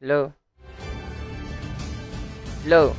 Hello? Hello?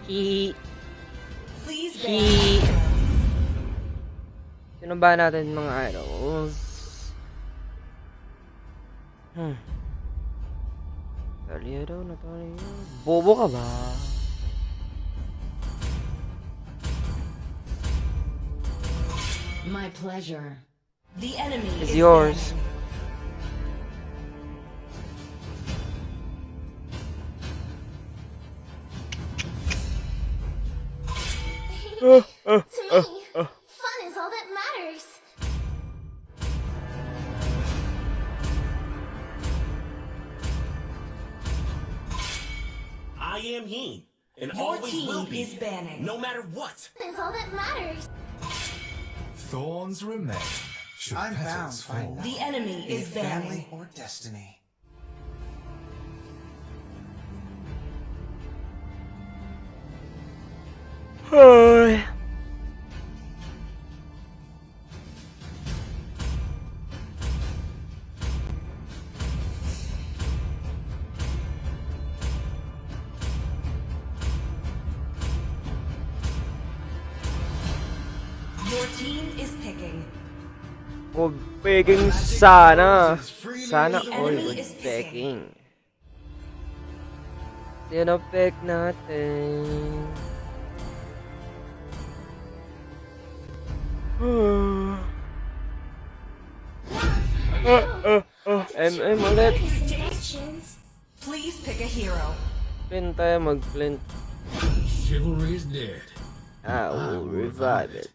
Hi. Hi. Sino ba natin mga idols? Talia daw na tayo. Bobo ka ba? My pleasure. The enemy It's is yours. To me, fun is all that matters. I am he, and Your always will team be, is banning. no matter what. Fun is all that matters. Thorns remain. Should I'm bound petals by fall. The enemy Be it is family banning. or destiny. Ay. Your team is picking. O peking sana. Sana The all enemy was is picking. peking. Tinapek natin. MM ulit. Distractions. Please pick a hero. Flint tayo mag-flint. Chivalry is dead. I will revive it.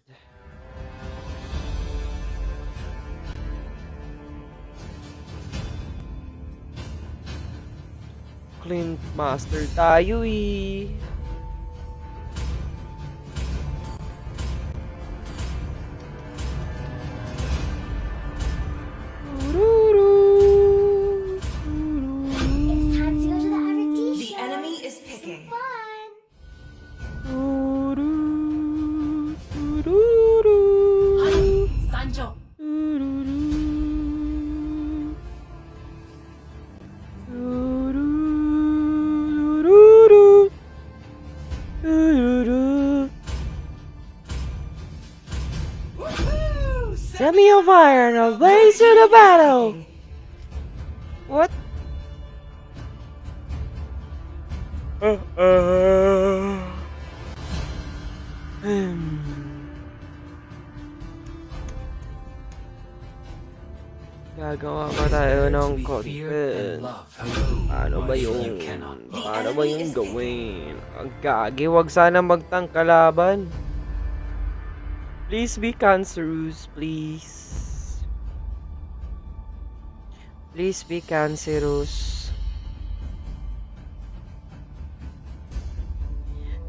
Clint Master tayo eh. It's time to go to the Average The enemy is picking. Fun. Sancho. Send me your fire and I'll blaze to the battle. What? Gagawa pa tayo ng To be feared content. and loved. Paano ba But yung... you cannot. Paano ba yung gawin? Ang gagi, wag sana magtang kalaban. Please be cancerous, please. Please be cancerous.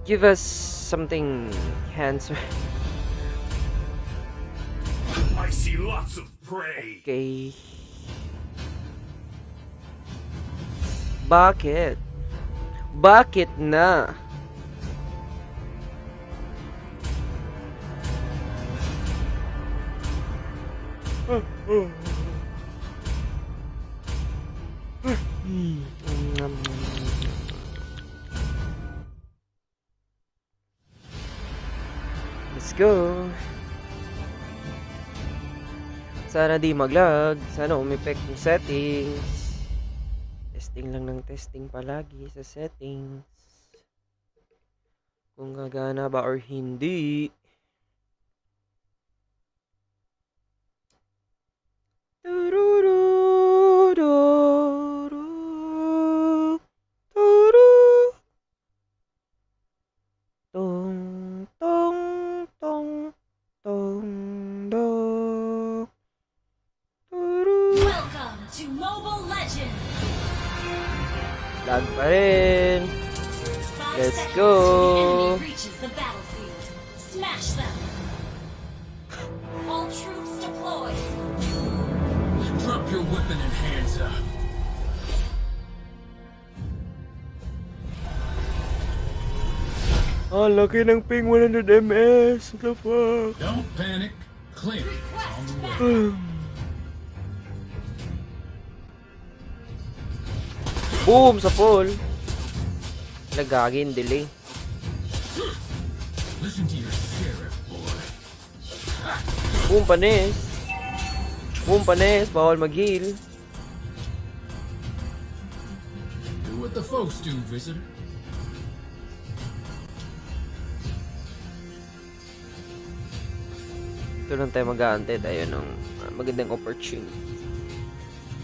Give us something cancer. I see lots of prey. Okay. Bakit? Bakit na? Let's go. Sana di maglag. Sana umipek yung settings. Testing lang ng testing palagi sa settings. Kung gagana ba or hindi. Tong tong tong tong dong. Welcome to Mobile Legends! Lag pa rin. 5 Let's seconds go. till the enemy reaches the battlefield. Smash them! All troops deployed! Drop your weapon and hands up. Ang laki ng ping 100 ms. What the fuck? Don't panic. Clint is on the way. Boom! Sa pool. Lagagin, delay. Listen to your sheriff, boy. Boom, panis. Boom, panis. Bawal mag-heal. Do what the folks do, visitor. Ito lang tayo mag-aantay. Tayo ng magandang opportunity.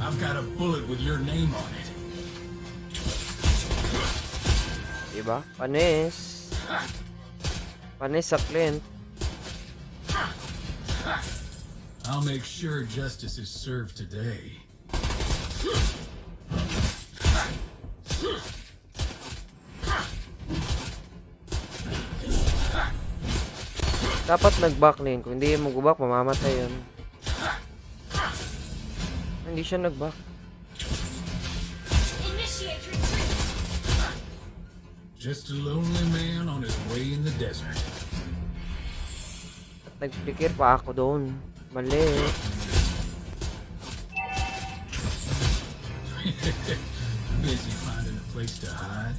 I've got a bullet with your name on it. Diba? Panis. Panis sa Clint. I'll make sure justice is served today. Dapat nag-backlane. Kung hindi mo mag-back, mamamatay yun. Hindi siya nag-back. Initiate retreat! Just a lonely man on his way in the desert. Nag-flicker pa ako doon. Mali. Busy finding a place to hide.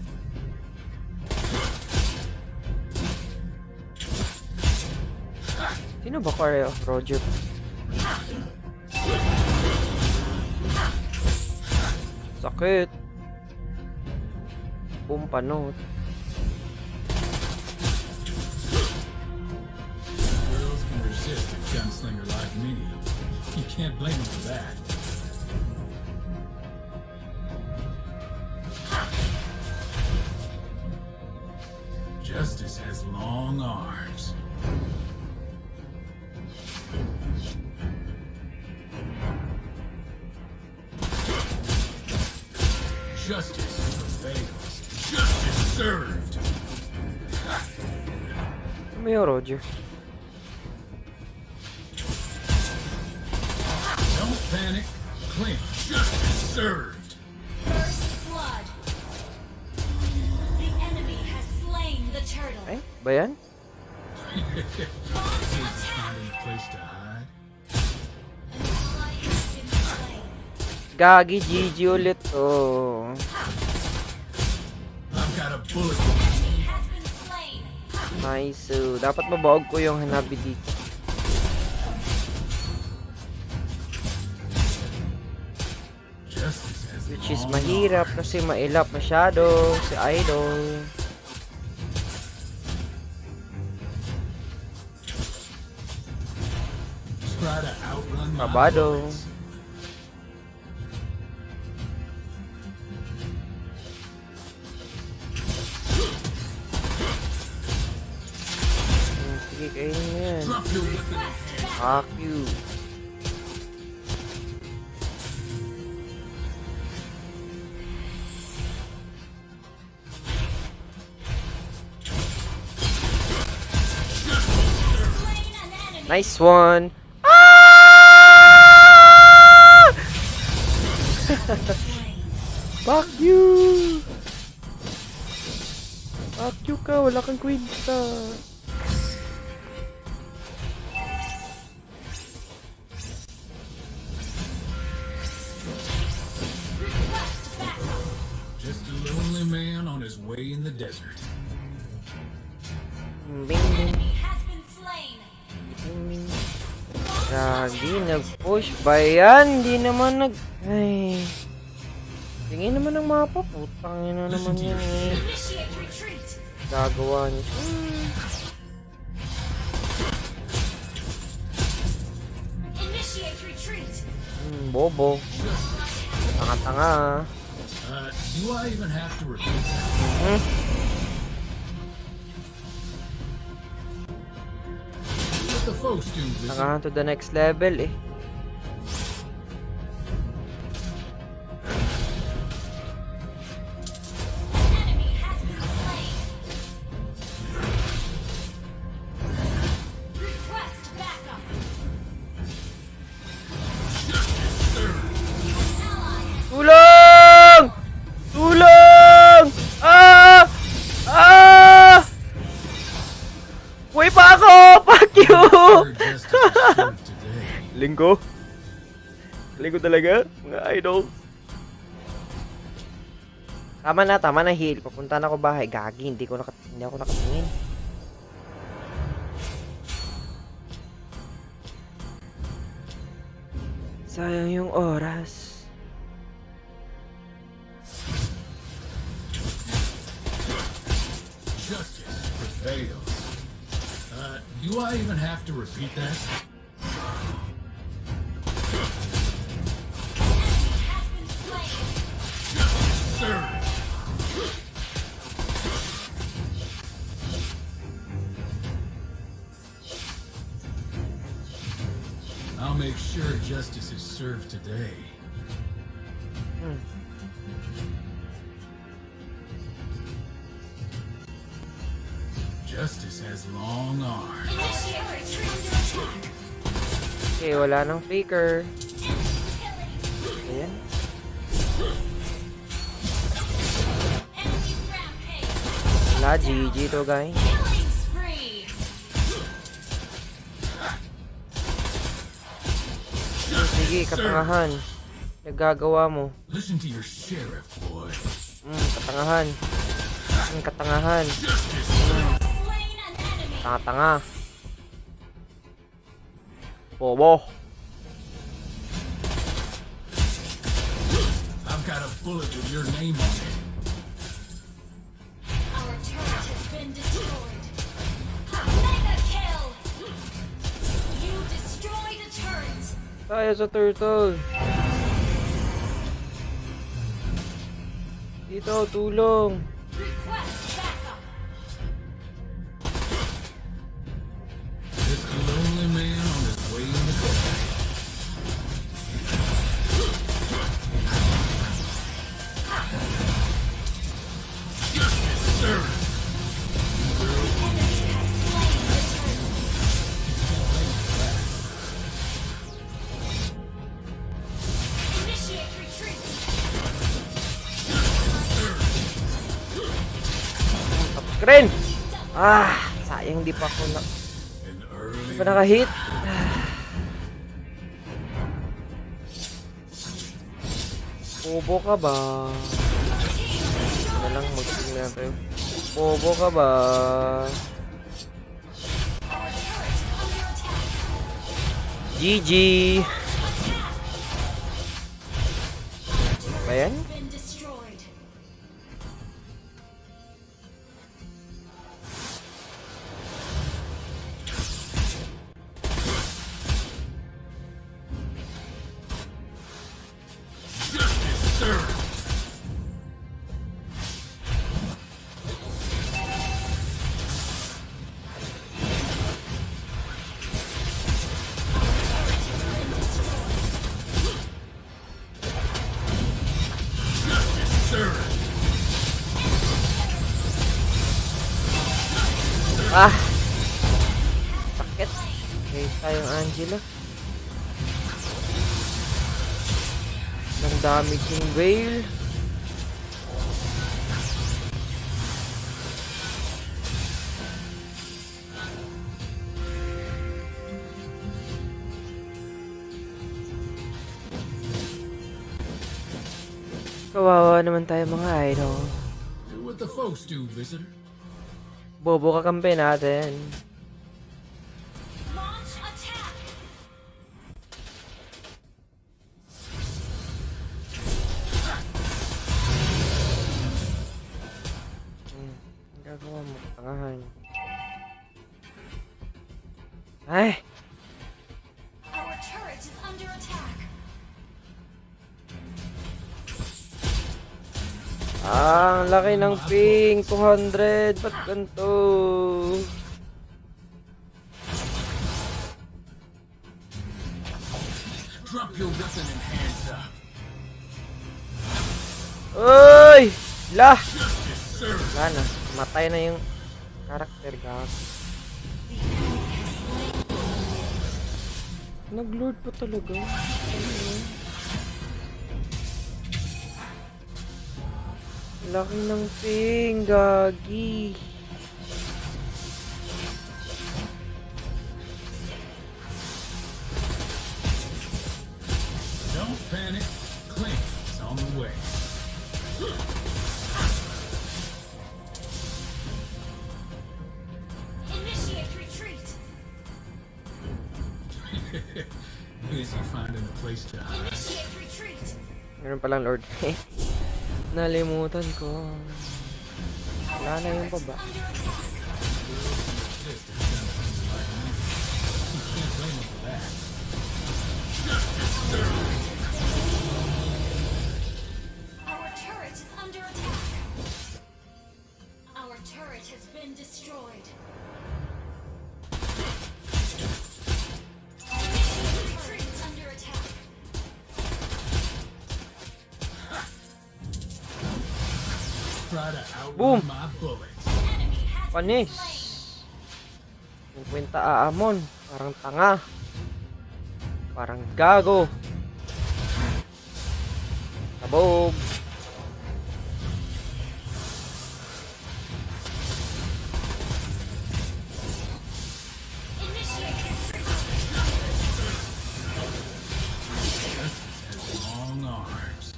Sino ba kaya? Roger. Sakit. Pumpanot. Girls can resist a gunslinger like me. You can't blame them for that. Justice has long arms. Justice prevails. Justice served. May Roger. Don't panic. Clint, justice served. First blood! The enemy has slain the turtle! Ay, ba yan? Busy finding a place to hide. An ally has been slain. Gagi, GG ulit to. I've got a bullet. Enemy has been slain! Nice. Dapat mabaog ko yung hanabi dito. Justice has Which is long mahirap arms. kasi mailap masyado si Idol. Try to outrun my Kabado. bullets. Sige, kainin mo yan. Drop your weapon. Fuck you. Nice one. Ah! Fuck you. Fuck you ka, wala kang kwenta. Just a lonely man on his way in the desert. Bing, bing. Gagi, nag-push ba yan? Hindi naman nag... Ay... Tingin naman ng mapa. Putang ina naman yan eh. Gagawa niya. Bobo. Tanga-tanga. Do I even have to repeat that? Let the folks do this. Tangahan to the next level eh. Tulong! Tulong! Ah! Ah! Buhay pa ako! Fuck you! Your justice is served today. Linggo? Linggo talaga? Mga idol. Tama na heal. Papunta na ako bahay. Gagi, hindi ako nakatingin. Sayang yung oras. Justice prevails. Do I even have to repeat that? Sir. I'll make sure justice is served today. Justice has long arms. Okay, wala nang faker. Ayan. Wala, GG to guys. Sige, katangahan. Nagagawa mo. Listen to your sheriff, boy. Katangahan. Katangahan. Tanga-tanga. Bobo. I've got a bullet with your name on it. Our turret has been destroyed. Mega kill! You destroyed a turret. Tayo sa turtle. Dito, tulong. Request backup. Just a lonely man on his way in the desert. Justice served. Initiate retreat. Tapos ka rin. Sayang di pa ako na... An early Di pa nakahit. Bobo ka ba? Ano lang, mag-tingnan tayo. Bobo ka ba? GG! Ba yan? Been destroyed. justice served. Ah! Sakit. Okay, tayong Angela. Nang damaging veil. Kawawa naman tayo mga idol. Do what the folks do, visitor. Bobo kakampi natin. Launch attack. Ang gagawa mo, tangahan. Ay! Our turret is under attack. Ah, ang laki ng ping. 200. Ba't ganito? Drop your weapon and hands up. Uy! La! Wala na. Matay na yung karakter gag. Nag-lord pa talaga. Laki ng ping, gagi. Don't panic. Clink is on the way. Initiate retreat. Busy finding a place to hide. Initiate retreat. Meron palang lord. Nalimutan ko. Wala na yung baba. Under attack. Just a gunslinger like me. You can't blame him for that. Our turret is under attack. Our turret has been destroyed. Initiate retreat is under attack. Try to outrun Boom. my bullets. Enemy has been Panis. slain. 50 aamon. Parang tanga. Parang gago. Sabog. Initiate retreat. Has long arms.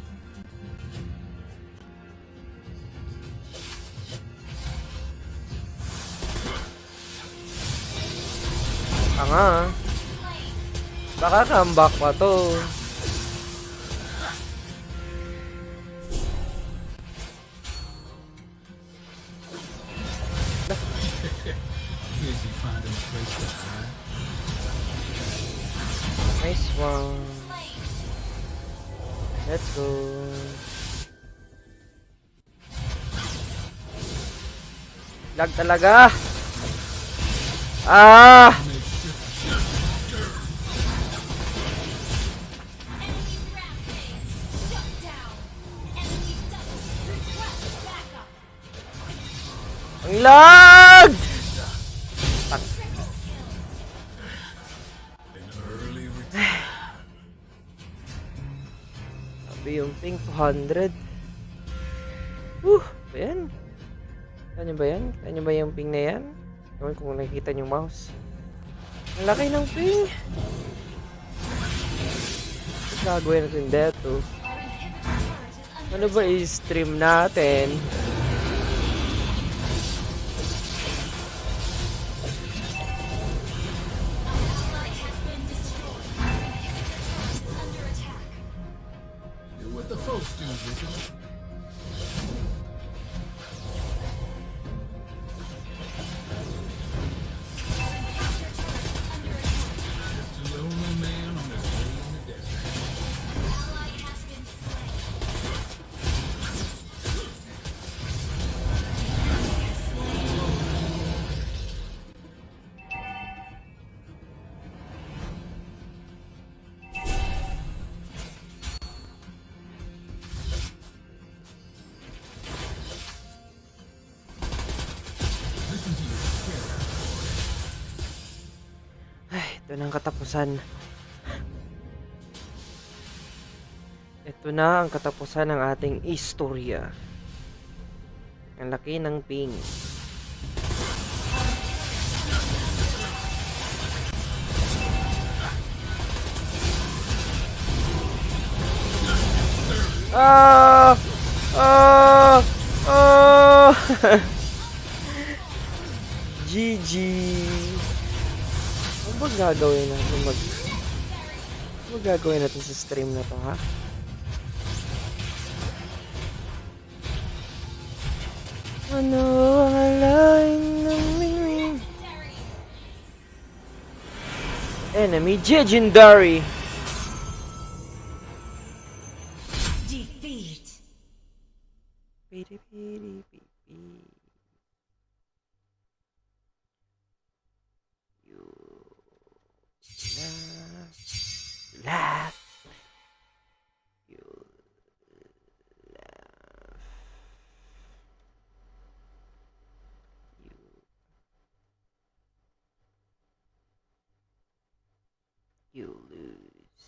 Tanga. Baka comeback pa to. Busy finding a place to hide. Nice one. Slain. Let's go. Lag talaga. Ah! Make sure Enemy rampage. Shut down. Enemy double. Request backup. Ang lag! Triple kill. an early return. Sabi yung ping 200. Ba yan? Kaya nyo ba yan? Kaya nyo ba yung ping na yan? Ewan kung nakikita nyo mouse. Ang laki ng ping! Gagawin natin dito. Our inhibitor turret is under Ano ba i-stream natin? ally has been destroyed. Our inhibitor turret is under attack. Do what the folks do, visitor. Our inhibitor turret is under attack. Just a lonely man on his way in the desert. Ally has been slain. Ito na ang katapusan. Ito na ang katapusan ng ating istorya. Ang laki ng ping. Ah! Ah! Ah! GG. Ano ba gagawin natin ano ba gagawin natin sa stream na to, ha? Ano ang alain ng miming? Enemy Legendary. Defeat. Piri piri pipi. You laugh. You laugh. You lose.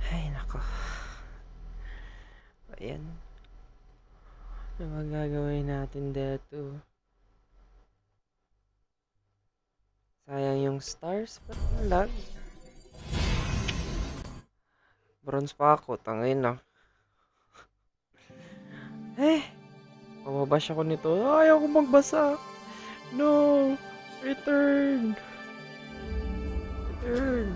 Ay, nako. Ayan. Ano magagawin natin dito? Sayang yung stars. Ba't nalag? Bronze pa ako. Tangin na. Mababash ako nito. Ayaw ko magbasa. No! Return! Return!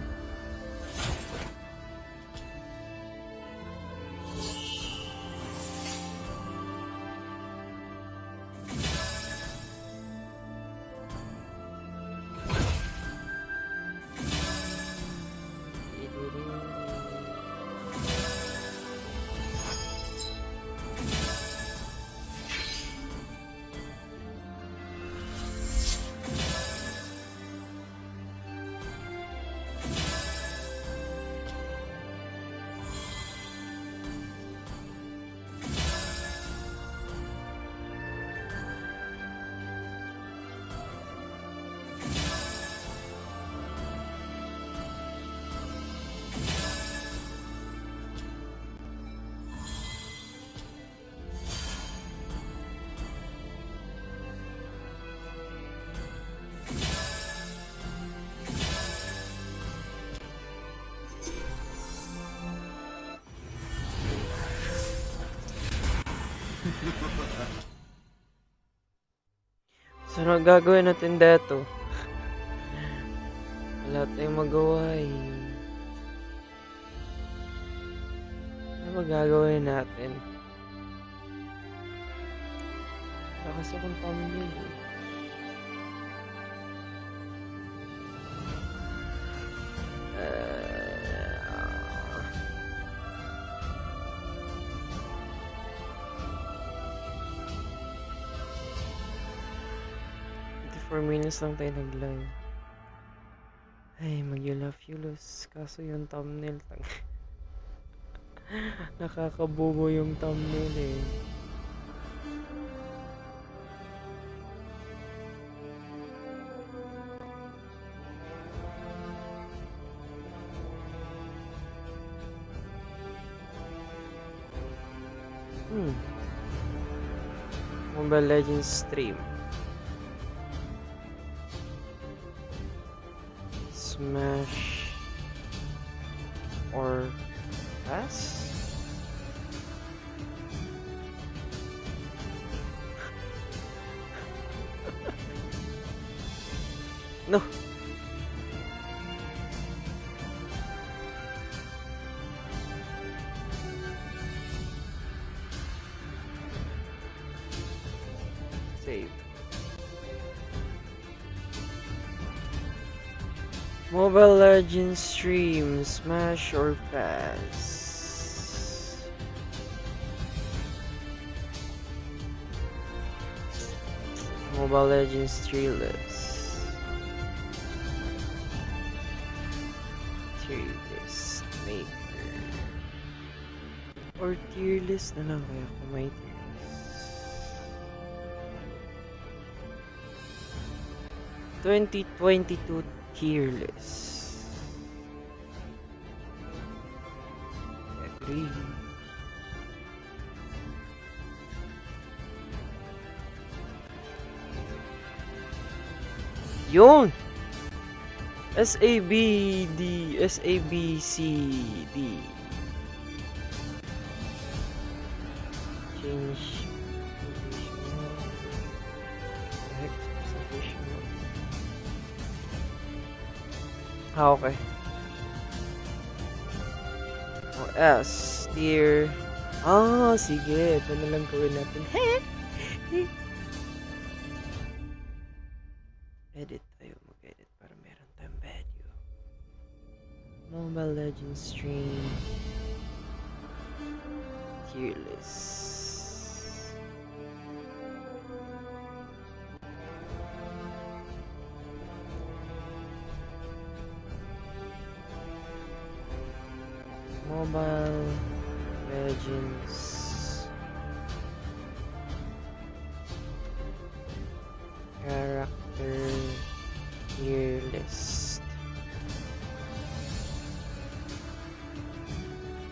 So, ano gagawin natin dito? Wala tayong magawa eh. Ano ba gagawin natin? Wala kasi akong thumbnail eh. For minutes lang tayo nag-live. Ay, mag-yulos. Kaso yung thumbnail nakakabobo yung thumbnail eh. Mobile Legends stream. Smash or pass? No. Save. Mobile Legends stream, smash or pass. Mobile Legends treeless. Treeless maker. Or tier list na lang kaya kung may tier list. 2022 tier list. Agree. Yun! SABD, SABCD. Change. Okay. O S, tier. Sige. Ito na lang gawin natin. Edit tayo. Mag-edit para meron tayong value. Mobile Legends stream. Tier list. Mobile Legends character tier list.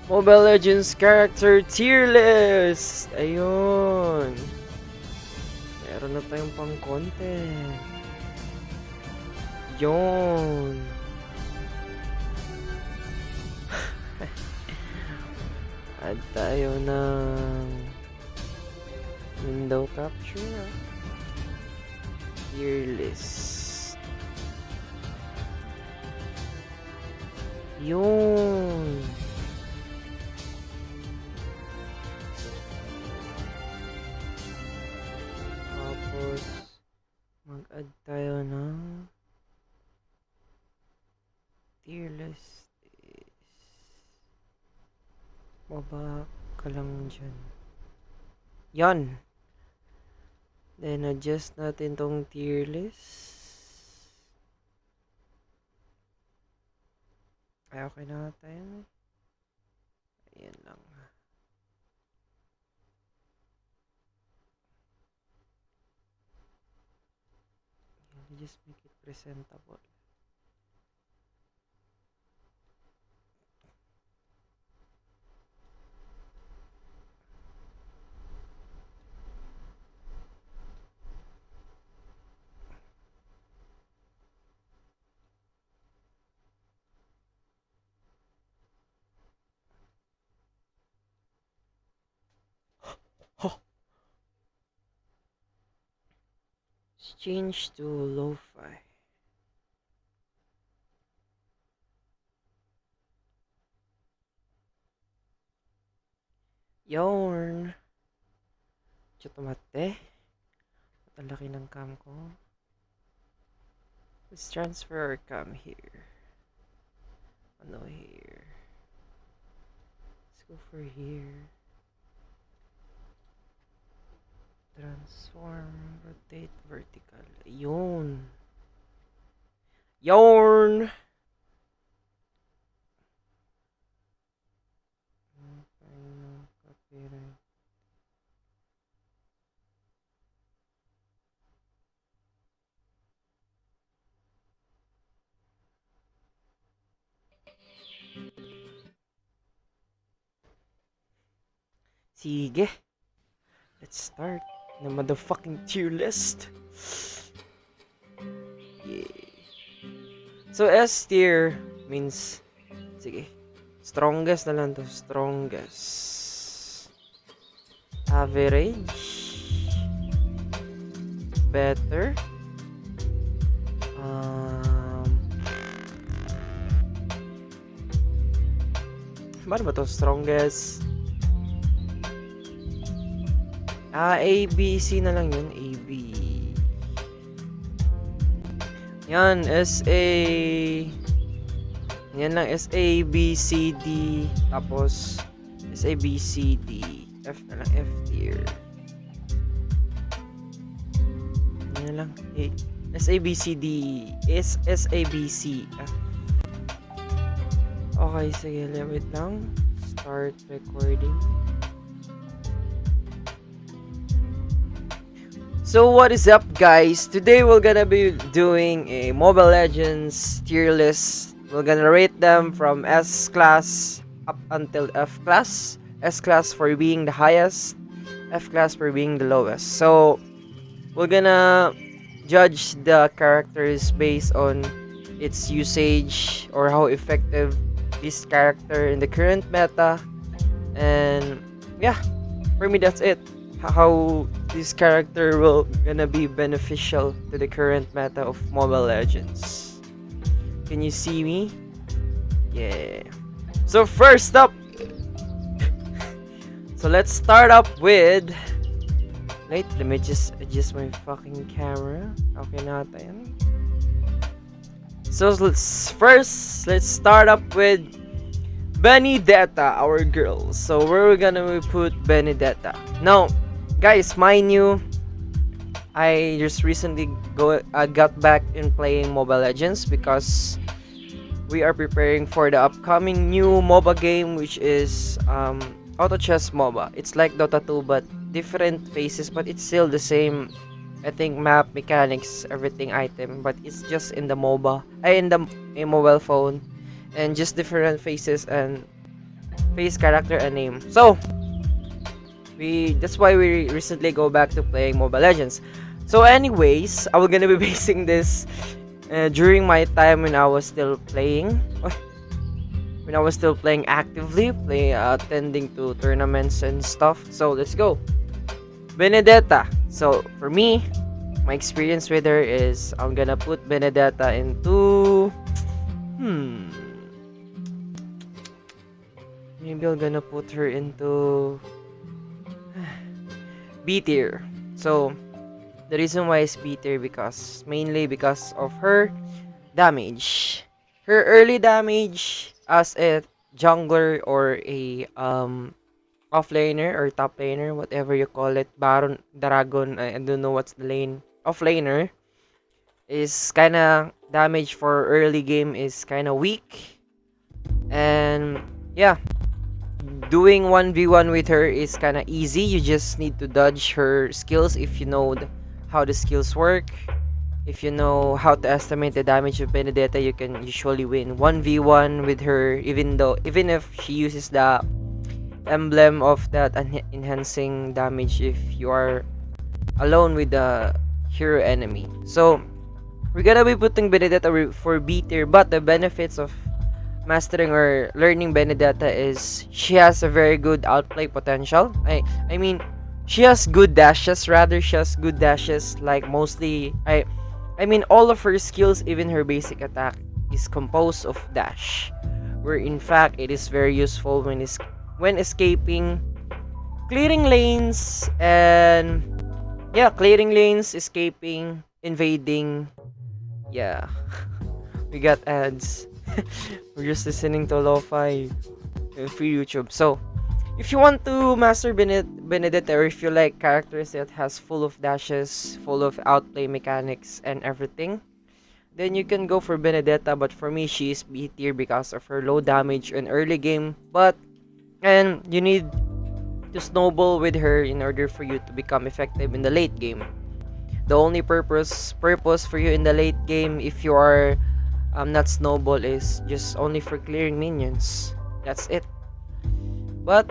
Mobile Legends character tier list. Ayun. Meron na tayong pang content. Yun. Add tayo ng window capture. Tier list. Yun. Tapos mag-add tayo ng tier list. Baba ka lang dyan. Yan. Then, adjust natin tong tier list. Ay, okay na tayo. Ayan lang. Just make it presentable. Change to lo-fi. Yarn. Chotomate. Ang laki ng cam ko. Let's transfer our cam here. Ano here? Let's go for here. Transform, rotate, vertical. Yun. Yarn. Copyright. Sige. Let's start the motherfucking tier list. Yeah. So S tier means, sige, strongest na lang to. Strongest. Average. Better. Paano ba to? Strongest. A, B, C na lang yun. A, B. Yan, S, A. Yan lang, S, A, B, C, D. Tapos, S, A, B, C, D. F na lang, F tier. Yan lang, A. S, A, B, C, D. S, A, B, C, F. Okay, sige, wait lang. Start recording. So what is up, guys? Today we're gonna be doing a Mobile Legends tier list. We're gonna rate them from S class up until F class. S class for being the highest, F class for being the lowest. So we're gonna judge the characters based on its usage or how effective this character in the current meta. And yeah, for me that's it. How this character will gonna be beneficial to the current meta of Mobile Legends. Can you see me? Yeah. So first up, so let's start up with. Wait, let me just adjust my fucking camera. Okay, natin. So let's start up with Benedetta, our girl. So where we're gonna put Benedetta now. Guys, mind you, I just recently got back in playing Mobile Legends because we are preparing for the upcoming new MOBA game, which is Auto Chess MOBA. It's like Dota 2 but different phases, but it's still the same. I think map, mechanics, everything item, but it's just in the MOBA, in the mobile phone, and just different faces and face, character, and name. So that's why we recently go back to playing Mobile Legends. So anyways, I was gonna be basing this during my time when I was still playing. When I was still playing actively, attending to tournaments and stuff. So let's go. Benedetta. So for me, my experience with her is I'm gonna put Benedetta into maybe I'm gonna put her into B tier. So the reason why it's B tier mainly because of her damage. Her early damage as a jungler or a offlaner or top laner, whatever you call it, Baron, Dragon, I don't know what's the lane. Offlaner is kinda damage for early game is kinda weak. And yeah, doing 1v1 with her is kind of easy. You just need to dodge her skills if you know how the skills work. If you know how to estimate the damage of Benedetta, you can usually win 1v1 with her, even if she uses the emblem of that enhancing damage if you are alone with the hero enemy. So we're gonna be putting Benedetta for B tier, but the benefits of mastering or learning Benedetta is she has a very good outplay potential. I mean she has good dashes, like mostly I mean all of her skills, even her basic attack is composed of dash, where in fact it is very useful when escaping, clearing lanes, and yeah, clearing lanes, escaping, invading. Yeah. We got ads. We're just listening to lo-fi free YouTube. So if you want to master Benedetta, or if you like characters that has full of dashes, full of outplay mechanics and everything, then you can go for Benedetta. But for me, she is B tier because of her low damage in early game, and you need to snowball with her in order for you to become effective in the late game. The only purpose for you in the late game, if you are not snowball, is just only for clearing minions. That's it. But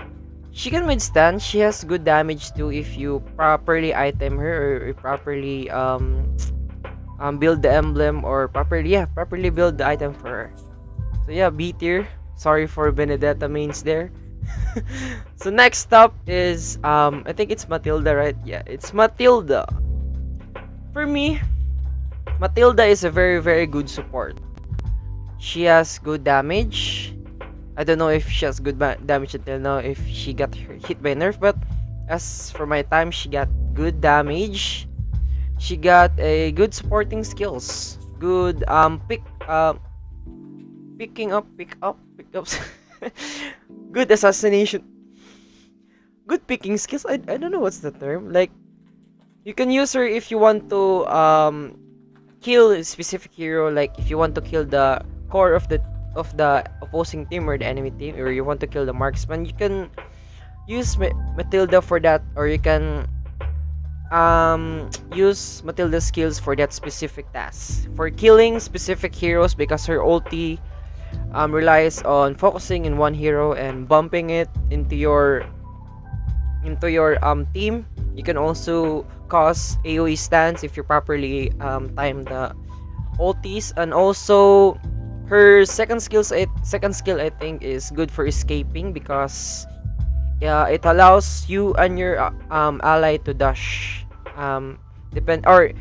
she can withstand. She has good damage too if you properly item her, or properly build the emblem, or properly build the item for her. So yeah, B tier. Sorry for Benedetta mains there. So next up is I think it's Matilda, right? Yeah, it's Matilda. For me, Matilda is a very, very good support. She has good damage. I don't know if she has good damage until now, if she got hit by nerf, but as for my time, she got good damage. She got a good supporting skills. Good pickups. Good assassination. Good picking skills. I don't know what's the term. Like, you can use her if you want to kill a specific hero. Like if you want to kill the core of the of the opposing team or the enemy team, or you want to kill the marksman, you can use Matilda for that, or you can use Matilda's skills for that specific task. For killing specific heroes, because her ulti relies on focusing in one hero and bumping it into your team. You can also cause AoE stans if you properly time the ultis, and also her second skill I think is good for escaping, because it allows you and your ally to dash. Or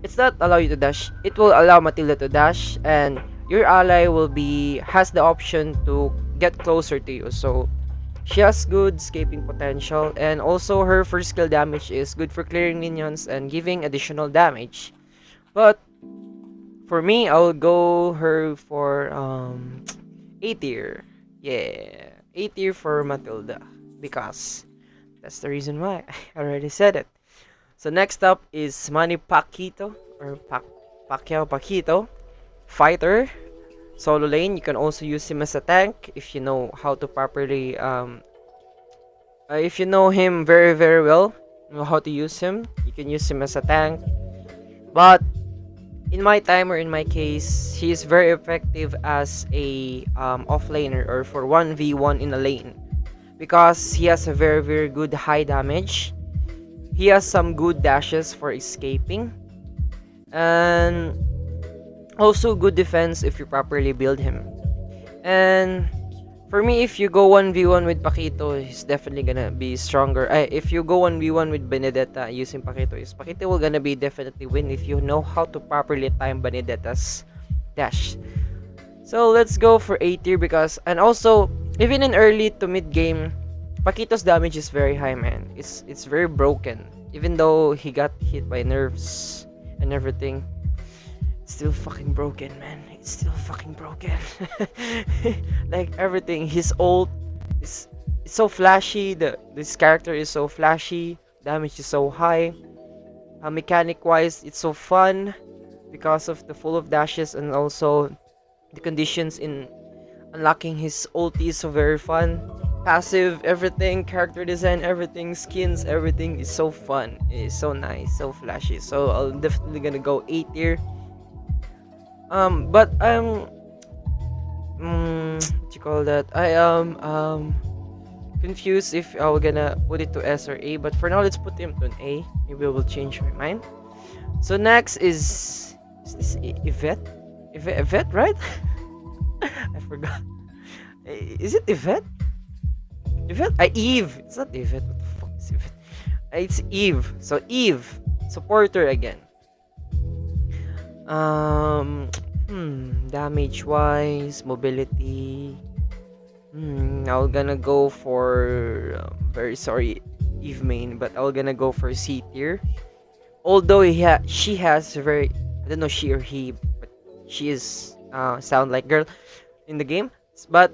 it's not allow you to dash. It will allow Matilda to dash, and your ally has the option to get closer to you. So she has good escaping potential, and also her first skill damage is good for clearing minions and giving additional damage. But for me, I'll go her for A tier. Yeah, A tier for Matilda, because that's the reason why I already said it. So next up is Manny Pacquiao, or Pacquiao, fighter, solo lane. You can also use him as a tank if you know how to properly if you know him very very well, know how to use him. You can use him as a tank, but in my time, or in my case, he is very effective as a offlaner, or for 1v1 in a lane, because he has a very very good high damage. He has some good dashes for escaping, and also good defense if you properly build him. And for me, if you go 1v1 with Paquito, he's definitely gonna be stronger. If you go 1v1 with Benedetta using Paquito, Paquito will gonna be definitely win if you know how to properly time Benedetta's dash. So let's go for A tier, because, and also even in early to mid game, Paquito's damage is very high, man. It's very broken. Even though he got hit by nerfs and everything, it's still fucking broken, man. It's still fucking broken. Like everything, his ult is so flashy. This character is so flashy. Damage is so high. Mechanic wise, it's so fun because of the full of dashes, and also the conditions in unlocking his ulti is so very fun. Passive, everything, character design, everything, skins, everything is so fun. It's so nice, so flashy. So I'm definitely gonna go A tier. But I'm what you call that? I am confused if I was gonna put it to S or A. But for now, let's put him to an A. Maybe I will change my mind. So next is this Yvette? Yvette, right? I forgot. Is it Yvette? Yvette? Eve. It's not Yvette. What the fuck is Yvette? It's Eve. So Eve, supporter again. Damage wise, mobility. I'm gonna go for very sorry, Eve main, but I'm gonna go for C tier. Although she has very, I don't know she or he, but she is sound like girl in the game. But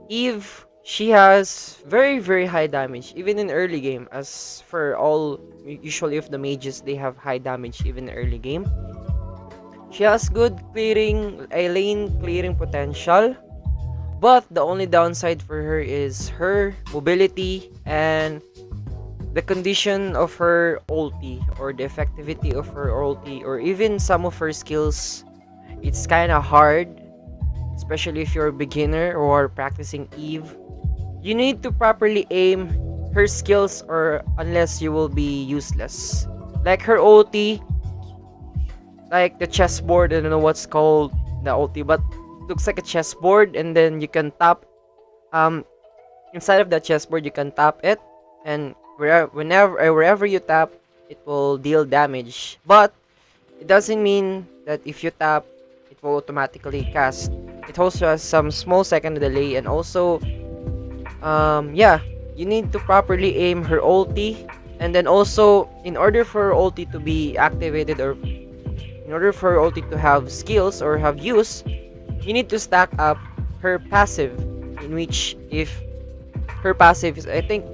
Eve, she has very very high damage even in early game. As for all, usually of the mages, they have high damage even in early game. She has good lane clearing potential, but the only downside for her is her mobility and the condition of her ulti, or the effectivity of her ulti, or even some of her skills. It's kind of hard, especially if you're a beginner or practicing Eve. You need to properly aim her skills, or unless you will be useless. Like her ulti, like the chessboard, I don't know what's called the ulti, but it looks like a chessboard, and then you can tap inside of that chessboard, you can tap it, and wherever you tap, it will deal damage. But it doesn't mean that if you tap, it will automatically cast. It also has some small second delay, and also you need to properly aim her ulti, and then also in order for her ulti to be activated, or in order for her ulti to have skills or have use, you need to stack up her passive, in which if her passive is, I think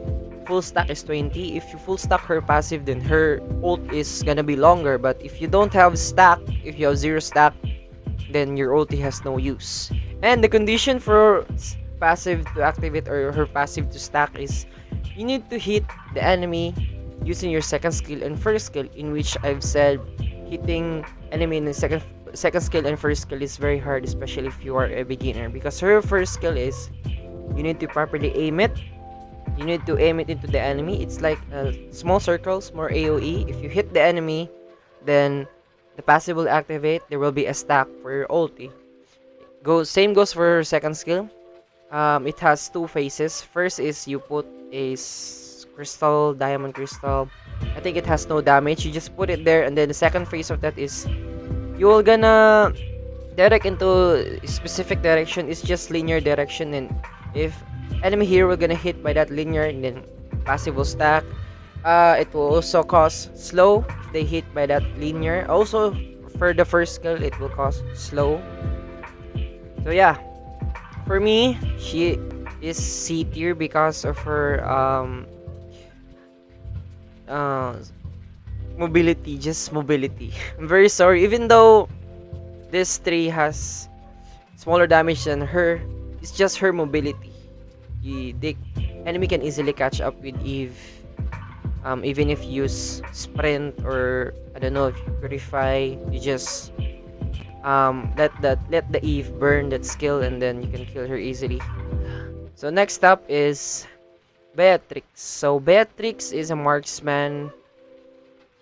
full stack is 20. If you full stack her passive, then her ult is gonna be longer. But if you don't have stack, if you have zero stack, then your ulti has no use. And the condition for passive to activate or her passive to stack is you need to hit the enemy using your second skill and first skill, in which I've said hitting enemy in the second skill and first skill is very hard, especially if you are a beginner, because her first skill is you need to properly aim it. You need to aim it into the enemy. It's like small circles, more AoE. If you hit the enemy, then the passive will activate. There will be a stack for your ulti. Same goes for her second skill. It has two phases. First is you put a crystal, diamond crystal. I think it has no damage. You just put it there, and then the second phase of that is you're gonna direct into a specific direction. It's just linear direction, and if enemy hero will gonna hit by that linear, and then passive will stack. It will also cause slow if they hit by that linear. Also, for the first skill, it will cause slow. So yeah, for me, she is C tier because of her mobility, just mobility. I'm very sorry, even though this 3 has smaller damage than her, it's just her mobility. The enemy can easily catch up with Eve, even if you use sprint, or I don't know, if you purify, you just let the Eve burn that skill, and then you can kill her easily. So next up is Beatrix. So Beatrix is a marksman.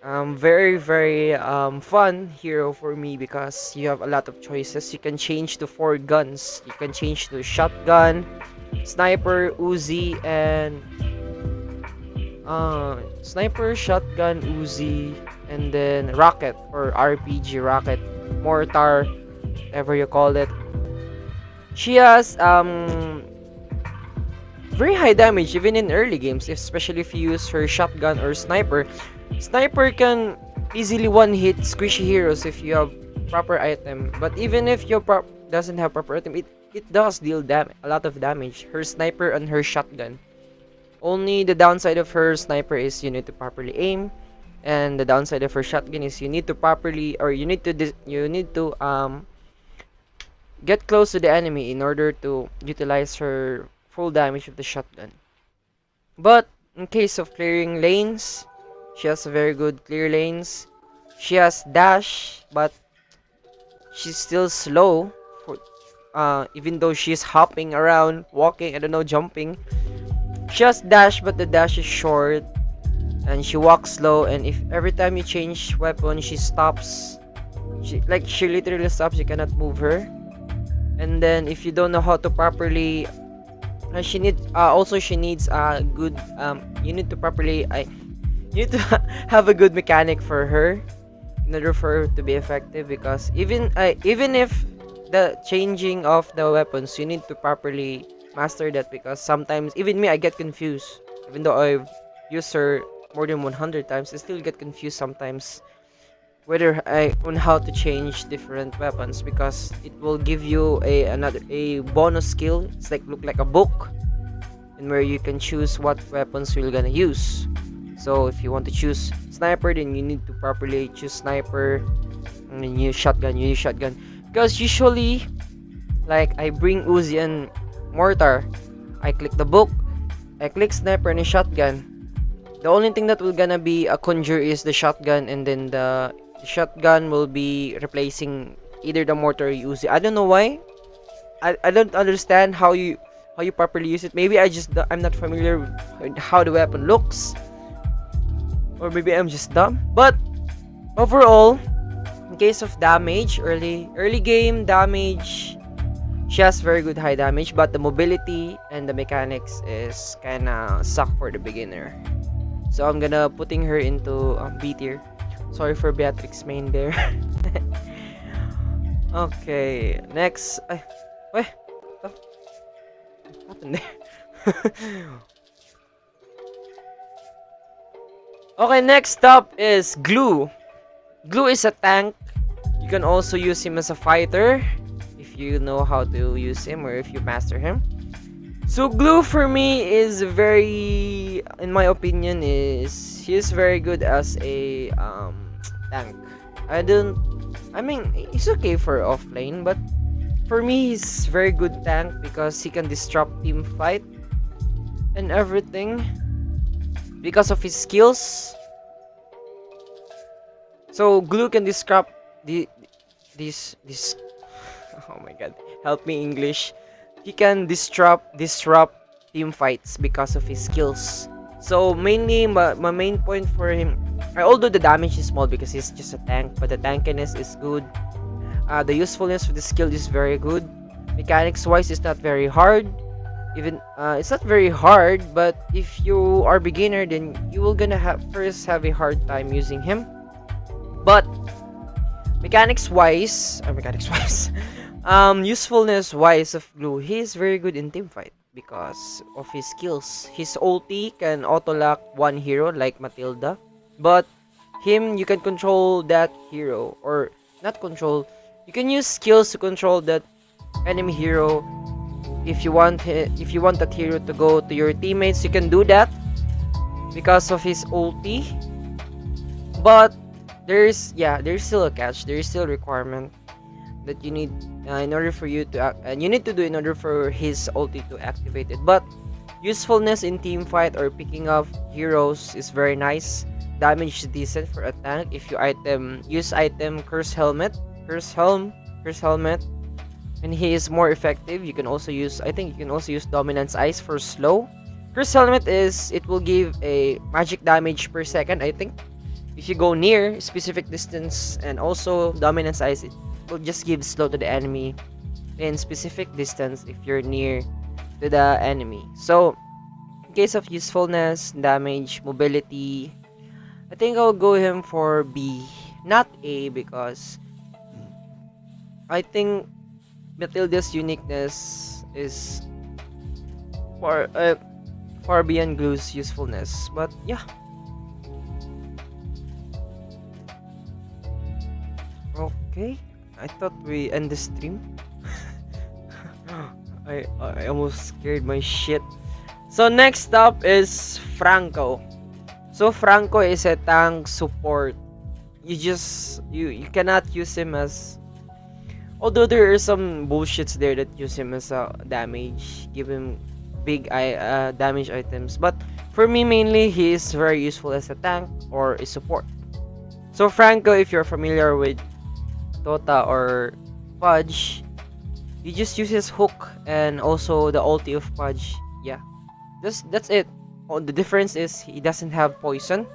Very fun hero for me because you have a lot of choices. You can change to 4 guns. You can change to shotgun, sniper, Uzi, and sniper, shotgun, Uzi, and then rocket or RPG, rocket, mortar, whatever you call it. She has very high damage even in early games, especially if you use her shotgun or sniper. Sniper can easily one hit squishy heroes if you have proper item, but even if your doesn't have proper item, it does deal a lot of damage. Her sniper and her shotgun. Only the downside of her sniper is you need to properly aim, and the downside of her shotgun is you need to properly, or you need to get close to the enemy in order to utilize her full damage of the shotgun. But in case of clearing lanes, she has a very good clear lanes. She has dash, but she's still slow for even though she's hopping around, walking, I don't know, jumping. She has dash, but the dash is short, and she walks slow, and if every time you change weapon, she stops. She literally stops. You cannot move her. And then if you don't know how to properly, she needs a good you need to properly you need to have a good mechanic for her in order for her to be effective, because even if the changing of the weapons, you need to properly master that, because sometimes even me, I get confused. Even though I've used her more than 100 times, I still get confused sometimes on how to change different weapons, because it will give you a bonus skill. It's look like a book, and where you can choose what weapons you're gonna use. So if you want to choose sniper, then you need to properly choose sniper, and then use shotgun. Because usually, I bring Uzi and mortar, I click the book, I click sniper and a shotgun. The only thing that will gonna be a conjure is the shotgun, and then the shotgun will be replacing either the mortar or Uzi. I don't know why. I don't understand how you properly use it. Maybe I'm not familiar with how the weapon looks, or maybe I'm just dumb. But overall, in case of damage, early game damage, she has very good high damage, but the mobility and the mechanics is kinda suck for the beginner. So I'm gonna putting her into B tier. Sorry for Beatrix main there. Okay, next. What happened there? Okay, next up is Glue. Glue is a tank. You can also use him as a fighter if you know how to use him, or if you master him. So Glue for me is very, in my opinion, he is very good as a tank. I don't I mean, he's okay for offlane, but for me, he's very good tank because he can disrupt team fight and everything because of his skills. So Glue can disrupt this. Oh my god, help me English. He can disrupt team fights because of his skills. So mainly my main point for him, although the damage is small because he's just a tank, but the tankiness is good. The usefulness of the skill is very good. Mechanics wise, it's not very hard. Even it's not very hard, but if you are beginner, then you will gonna have a hard time using him. But mechanics wise, usefulness wise of Glue, he is very good in team fight because of his skills. His ulti can auto lock one hero like Matilda, but him you can control that hero, or not control. You can use skills to control that enemy hero. If you want that hero to go to your teammates, you can do that because of his ulti. But there's still a catch. There is still a requirement that you need in order for you to you need to do in order for his ulti to activate it. But usefulness in team fight or picking up heroes is very nice. Damage is decent for a tank if you use item Curse Helmet, and he is more effective. You can also use Dominance Ice for slow. Curse Helmet will give a magic damage per second, I think, if you go near a specific distance, and also Dominance Ice, it will just give slow to the enemy in specific distance if you're near to the enemy. So in case of usefulness, damage, mobility, I think I'll go him for B, not A, because I think Matilda's uniqueness is far beyond Glue's usefulness. But yeah. Okay, I thought we end the stream. I almost scared my shit. So next up is Franco. So Franco is a tank support. You cannot use him as, although there are some bullshits there that use him as a damage, give him big damage items. But for me, mainly he is very useful as a tank or a support. So Franco, if you're familiar with Dota or Pudge, you just use his hook and also the ulti of Pudge. Yeah, that's it. Oh, the difference is he doesn't have poison.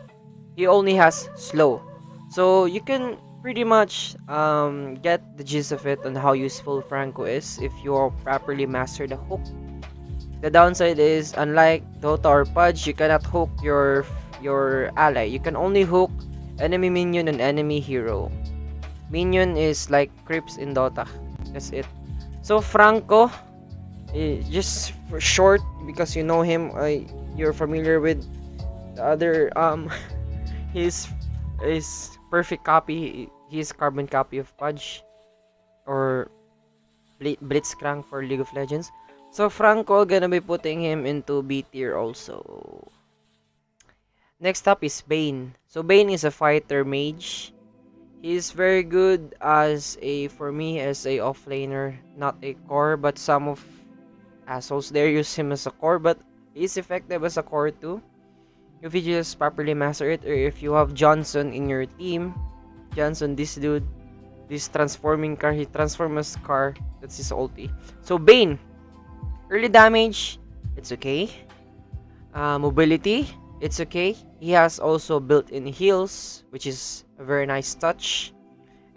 He only has slow. So you can pretty much get the gist of it on how useful Franco is if you properly master the hook. The downside is, unlike Dota or Pudge, you cannot hook your ally. You can only hook enemy minion and enemy hero. Minion is like creeps in Dota. That's it. So Franco, just for short, because you know him, you're familiar with the other his perfect copy. He's carbon copy of Pudge or Blitzcrank for League of Legends. So Franco, gonna be putting him into B tier also. Next up is Bane. So Bane is a fighter mage. He's very good for me as a offlaner, not a core, but some of assholes there use him as a core, but he's effective as a core too. If you just properly master it, or if you have Johnson in your team. Johnson, this dude, this transforming car, he transforms car, that's his ulti. So Bane, early damage, it's okay. Mobility, it's okay. He has also built-in heals, which is a very nice touch.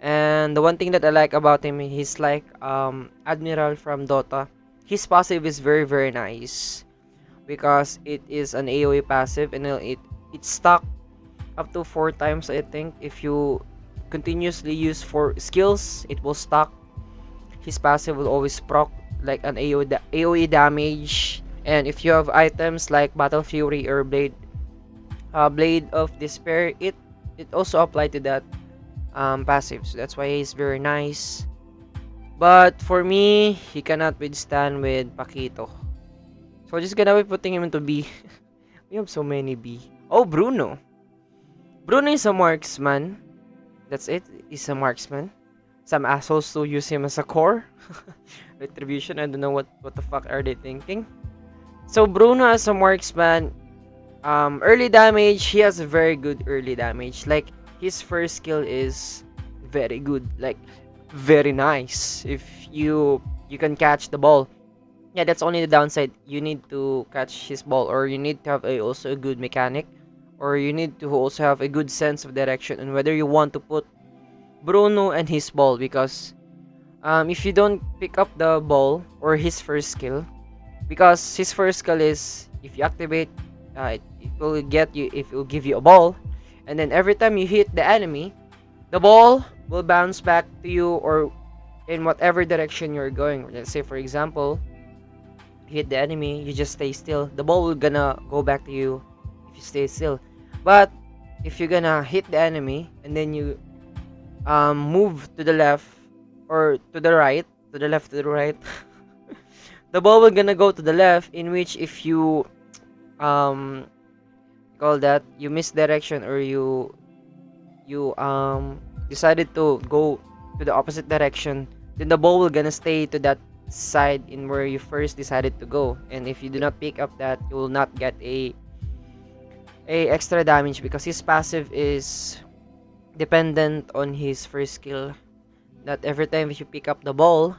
And the one thing that I like about him, he's like Admiral from Dota. His passive is very, very nice because it is an AoE passive, and it's stuck up to 4 times, I think. If you continuously use 4 skills, it will stuck. His passive will always proc like an AoE damage. And if you have items like Battle Fury or Blade of Despair, it also applied to that passive. So that's why he's very nice. But for me, he cannot withstand with Paquito. So I'm just gonna be putting him into B. We have so many B. Oh, Bruno. Bruno is a marksman. That's it. He's a marksman. some assholes to use him as a core. Retribution, I don't know what the fuck are they thinking. So Bruno as a marksman, early damage, he has a very good early damage. Like, his first skill is very good, like very nice. If you can catch the ball. Yeah, that's only the downside. You need to catch his ball, or you need to have also a good mechanic, or you need to also have a good sense of direction and whether you want to put Bruno and his ball, because if you don't pick up the ball or his first skill, because his first skill is, if you activate, it will get you, if it will give you a ball, and then every time you hit the enemy, the ball will bounce back to you or in whatever direction you're going. Let's say, for example, hit the enemy, you just stay still, the ball will gonna go back to you if you stay still. But if you're gonna hit the enemy and then you move to the left or to the right, to the left, to the right, the ball will gonna go to the left, in which if you call that, you misdirection, or you decided to go to the opposite direction, then the ball will gonna stay to that side in where you first decided to go. And if you do not pick up that, you will not get a extra damage, because his passive is dependent on his first skill. That every time you pick up the ball,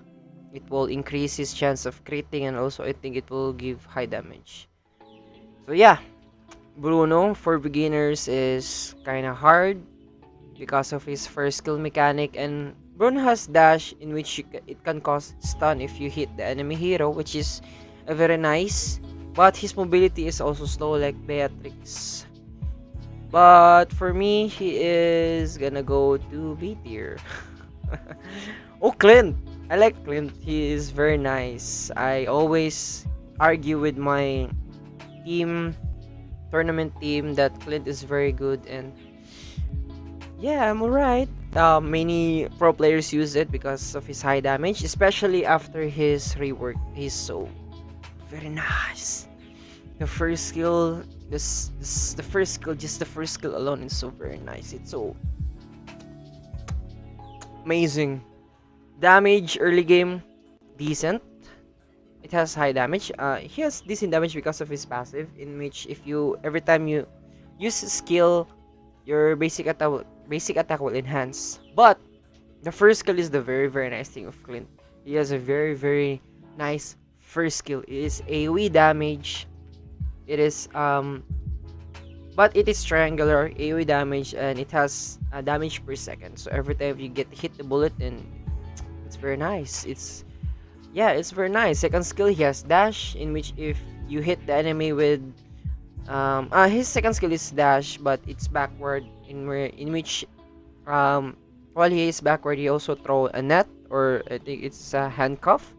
it will increase his chance of critting, and also I think it will give high damage. So yeah, Bruno for beginners is kinda hard because of his first skill mechanic, and Bruno has dash, in which it can cause stun if you hit the enemy hero, which is a very nice, but his mobility is also slow like Beatrix. But for me, he is gonna go to B tier. Oh, Clint! I like Clint. He is very nice. I always argue with my tournament team, that Clint is very good, and yeah, I'm alright. Many pro players use it because of his high damage, especially after his rework. He's so very nice. The first skill, the first skill, just the first skill alone is so very nice. It's so amazing. Damage early game, decent. It has high damage. He has decent damage because of his passive, in which if you every time you use a skill, your basic attack will enhance. But the first skill is the very nice thing of Clint. He has a very nice first skill. It is AoE damage. It is but it is triangular AoE damage, and it has damage per second. So every time you get hit the bullet, and it's very nice. It's very nice. Second skill, he has dash, in which if you hit the enemy with his second skill is dash, but it's backward, in which while he is backward, he also throw a net, or I think it's a handcuff,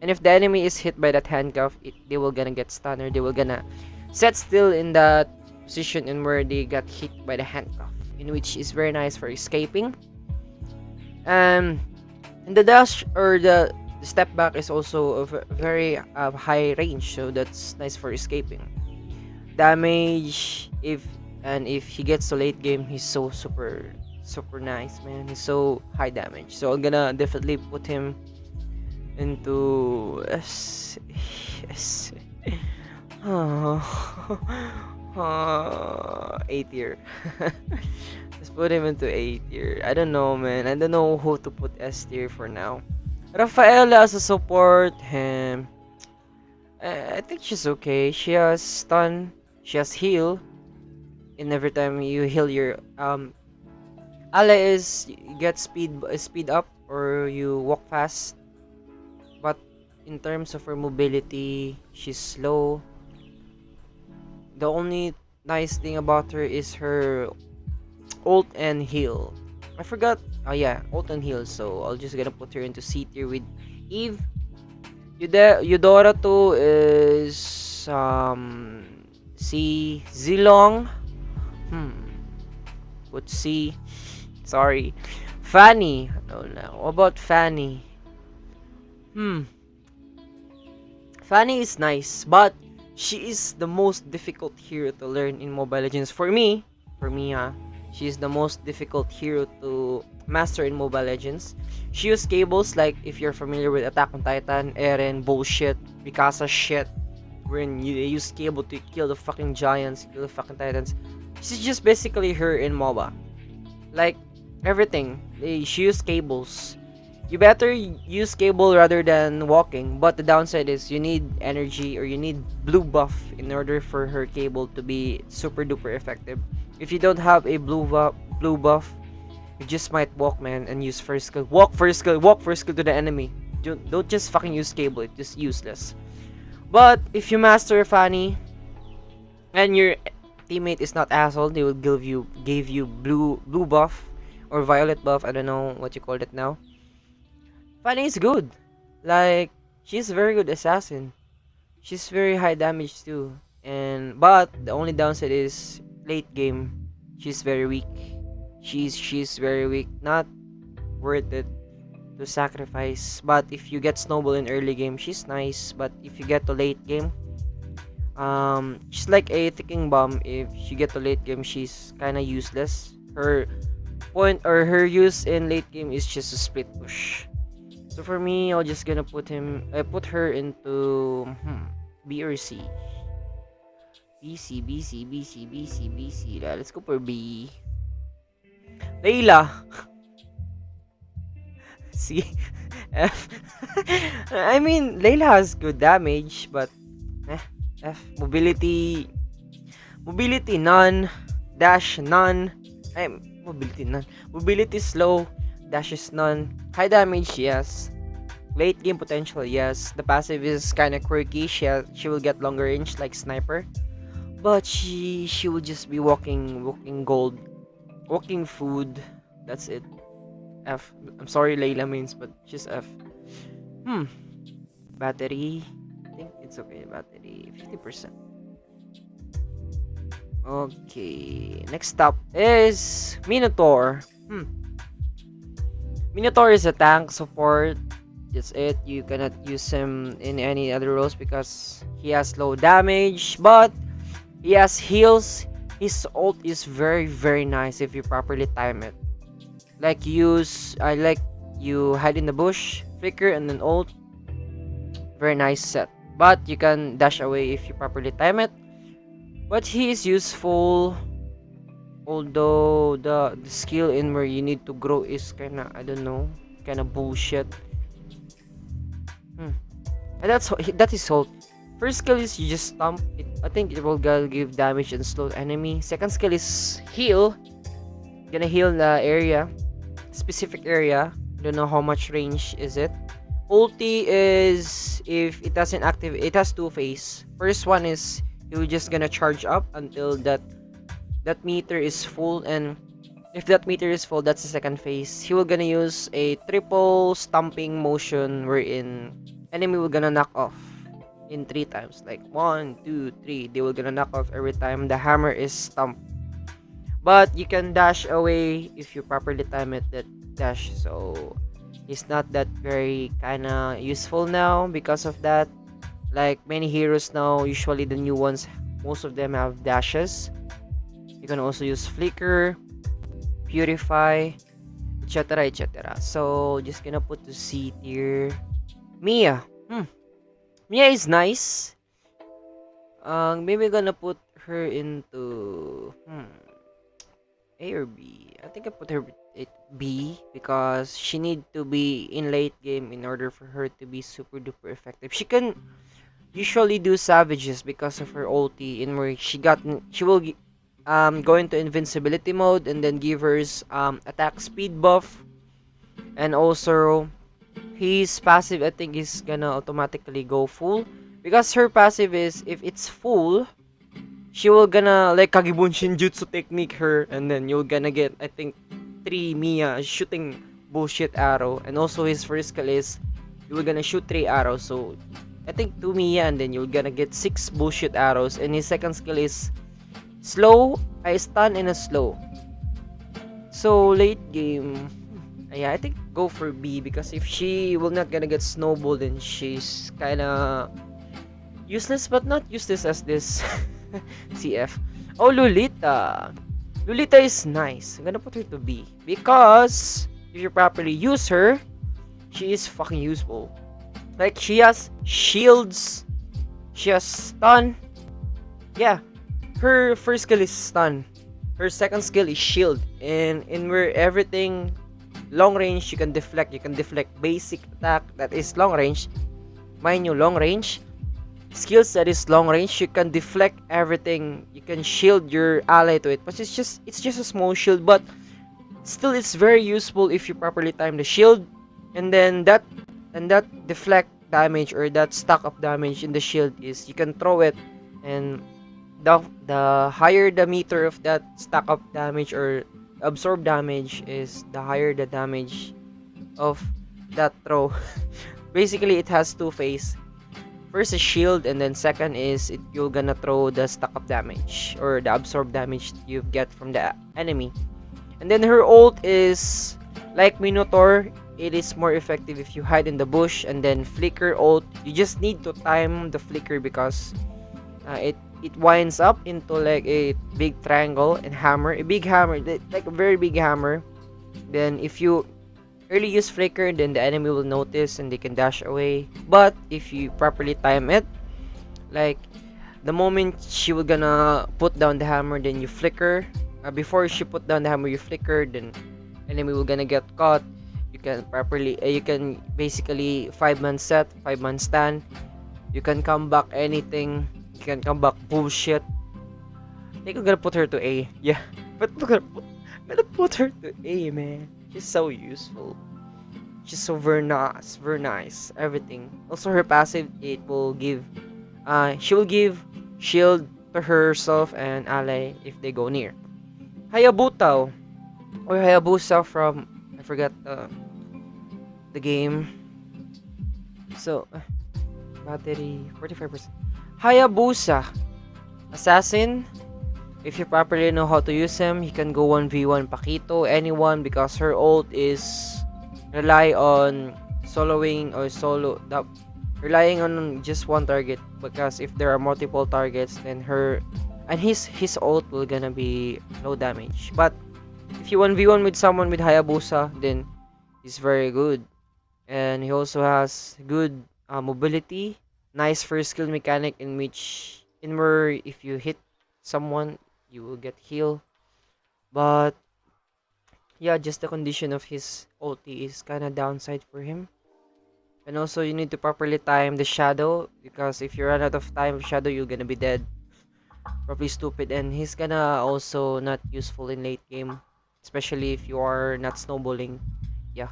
and if the enemy is hit by that handcuff, they will gonna get stunned, or they will gonna set still in that position in where they got hit by the handcuff, in which is very nice for escaping. And the dash, or the step back, is also a very high range, so that's nice for escaping. Damage, if he gets to late game, he's so super nice, man. He's so high damage, so I'm gonna definitely put him into S. A tier. Let's put him into A tier. I don't know, man. I don't know who to put S tier for now. Rafaela as a support, I think she's okay. She has stun, she has heal, and every time you heal your ally is you get speed up, or you walk fast. But in terms of her mobility, she's slow. The only nice thing about her is her ult and heal. I forgot. Oh yeah, ult and heal. So I'll just gonna put her into C tier with Eve. Eudora 2 is C. Zilong. Put C. Sorry. Fanny. No. What about Fanny? Fanny is nice, but she is the most difficult hero to learn in Mobile Legends for me. She's the most difficult hero to master in Mobile Legends. She uses cables like if you're familiar with Attack on Titan, Eren, bullshit, Mikasa shit, wherein you use cable to kill the fucking giants, kill the fucking titans. She's just basically her in MOBA. Like, everything. She uses cables. You better use cable rather than walking, but the downside is you need energy or you need blue buff in order for her cable to be super duper effective. If you don't have a blue buff, you just might walk, man, and use first skill. Walk first skill to the enemy. Don't just fucking use cable, it's just useless. But if you master Fanny and your teammate is not asshole, they will give you blue buff or violet buff. I don't know what you call it now. Fanny is good. Like, she's a very good assassin. She's very high damage too. But the only downside is late game. She's very weak. She's very weak. Not worth it to sacrifice. But if you get Snowball in early game, she's nice. But if you get to late game, she's like a ticking bomb. If you get to late game, she's kind of useless. Her point or her use in late game is just a split push. So for me, I'm just gonna put her into B or C. B. Let's go for B. Layla. C. F. I mean, Layla has good damage, but F. Mobility none. Dash none. Mobility none. Mobility slow. Dash is none. High damage, yes. Late game potential, yes. The passive is kind of quirky. She will get longer range like sniper, but she will just be walking gold, walking food. That's it. F. I'm sorry, Layla mains, but she's F. Battery. I think it's okay. Battery 50%. Okay. Next up is Minotaur. Minotaur is a tank support. That's it. You cannot use him in any other roles because he has low damage, but he has heals. His ult is very very nice if you properly time it. Like you hide in the bush, flicker, and then ult. Very nice set. But you can dash away if you properly time it. But he is useful. Although the skill in where you need to grow is kinda, I don't know, kinda bullshit. And that is ult. First skill is you just stomp it. I think it will give damage and slow the enemy. Second skill is heal. Gonna heal the area, specific area. Don't know how much range is it. Ulti is if it doesn't active. It has two phase. First one is you're just gonna charge up until that meter is full, and if that meter is full, that's the second phase. He will gonna use a triple stomping motion wherein enemy will gonna knock off in 3 times, like 1, 2, 3. They will gonna knock off every time the hammer is stumped. But you can dash away if you properly time it, that dash. So it's not that very kinda useful now because of that. Like many heroes now, usually the new ones, most of them have dashes. You can also use flicker, purify, etc. So just gonna put to C tier. Mia. Mia is nice. Maybe gonna put her into A or B. I think I put her at B because she need to be in late game in order for her to be super duper effective. She can usually do savages because of her ulti, in where she will go into invincibility mode and then give her attack speed buff, and also his passive I think is gonna automatically go full because her passive is if it's full, she will gonna like Kagibun Shinjutsu technique her, and then you're gonna get I think 3 Mia shooting bullshit arrow, and also his first skill is you will gonna shoot 3 arrows, so I think 2 Mia, and then you're gonna get 6 bullshit arrows, and his second skill is slow, I stun and a slow. So late game, yeah, I think go for B because if she will not gonna get snowballed, then she's kinda useless, but not useless as this CF. Oh, Lolita. Lolita is nice. I'm gonna put her to B. Because if you properly use her, she is fucking useful. Like, she has shields. She has stun. Yeah. Her first skill is stun. Her second skill is shield. And in where everything long range, you can deflect. You can deflect basic attack that is long range. Mind you, long range. Skills that is long range, you can deflect everything. You can shield your ally to it. But it's just a small shield. But still, it's very useful if you properly time the shield. And then that deflect damage or that stack of damage in the shield is you can throw it, and the higher the meter of that stack of damage or absorb damage is, the higher the damage of that throw. Basically, it has two phases. First is shield, and then second is you're gonna throw the stack of damage or the absorb damage you get from the enemy. And then her ult is like Minotaur. It is more effective if you hide in the bush, and then flicker ult. You just need to time the flicker because it winds up into like a big triangle and hammer, a big hammer, like a very big hammer. Then if you early use flicker, then the enemy will notice and they can dash away. But if you properly time it, like the moment she will gonna put down the hammer, then you flicker. Before she put down the hammer, you flicker, then enemy will gonna get caught. You can properly, you can basically 5-man set, 5-man stand. You can come back anything. You can come back bullshit. I think I'm gonna put her to A. Yeah, but I'm gonna put her to A, man. She's so useful. She's so very nice, everything. Also, her passive, it will give, she will give shield to herself and ally if they go near. Hayabusa, or Hayabusa from, I forgot the game. So, battery 45%. Hayabusa, assassin. If you properly know how to use him, he can go 1v1 Pakito, anyone, because her ult is rely on soloing or relying on just one target, because if there are multiple targets, then his ult will gonna be low damage. But if you 1v1 with someone with Hayabusa, then he's very good. And he also has good mobility, nice first skill mechanic in where if you hit someone, you will get heal. But yeah, just the condition of his ulti is kind of downside for him. And also, you need to properly time the shadow, because if you run out of time of shadow, you're gonna be dead. Probably stupid. And he's gonna also not useful in late game, especially if you are not snowballing. Yeah,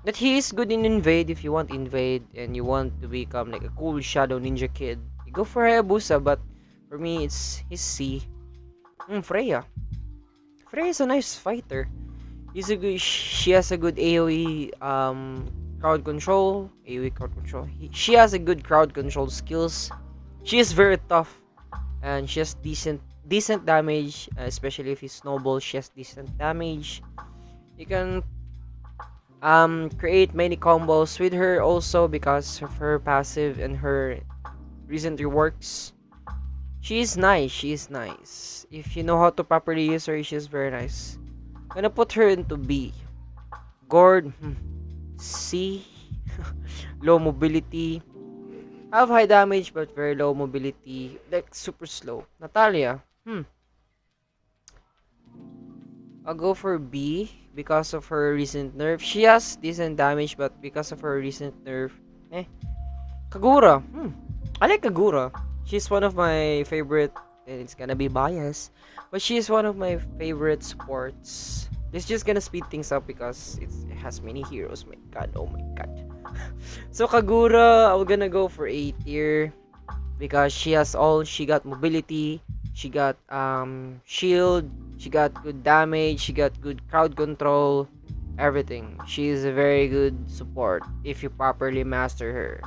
but he is good in invade. If you want invade and you want to become like a cool shadow ninja kid, you go for Hayabusa. But for me, it's his C. Freya is a nice fighter. She has a good AoE crowd control. She has a good crowd control skills. She is very tough, and she has decent damage, especially if you snowball. She has decent damage. You can create many combos with her also because of her passive and her recent reworks. She is nice. If you know how to properly use her, she's very nice. I'm gonna put her into B. Gord, C. Low mobility. Have high damage but very low mobility. Like super slow. Natalia. I'll go for B because of her recent nerf. She has decent damage, but because of her recent nerf, Kagura. I like Kagura. She's one of my favorite, and it's gonna be biased, but she's one of my favorite supports. It's just gonna speed things up because it has many heroes. Oh my god. So Kagura, I'm gonna go for A tier because she got mobility, she got shield, she got good damage, she got good crowd control, everything. She is a very good support if you properly master her.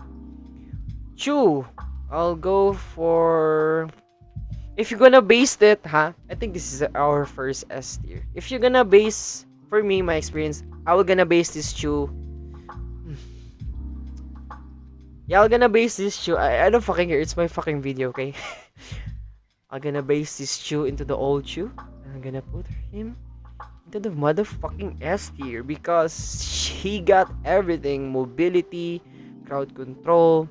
Chu, I'll go for, if you're gonna base it, I think this is our first S tier. If you're gonna base, for me, my experience, I will gonna base this Chu. Yeah, I'm gonna base this Chu. I don't fucking care. It's my fucking video, okay? I'm gonna base this Chu into the old Chu. I'm gonna put him into the motherfucking S tier because he got everything: mobility, crowd control,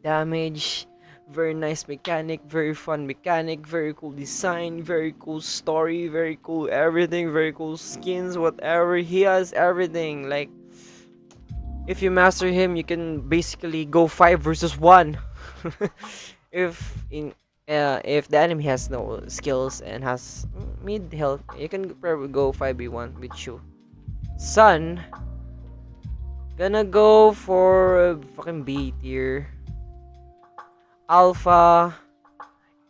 damage, very nice mechanic, very fun mechanic, very cool design, very cool story, very cool everything, very cool skins, whatever. He has everything. Like, if you master him, you can basically go 5 versus 1. if in if the enemy has no skills and has mid health, you can probably go 5v1 with you. Sun, gonna go for fucking B tier. Alpha,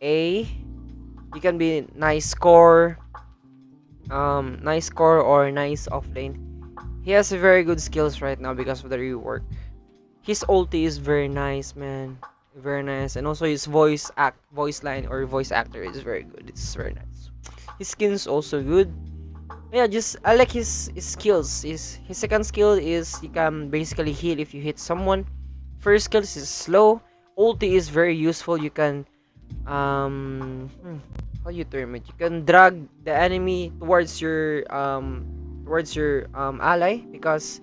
A. You can be nice core, or nice offlane. He has a very good skills right now because of the rework. His ulti is very nice, man. Very nice, and also his voice line or voice actor is very good. It's very nice. His skin's also good. Yeah, just I like his skills. His second skill is he can basically heal if you hit someone. First skill is slow. Ulti is very useful. You can how you term it? You can drag the enemy towards your ally, because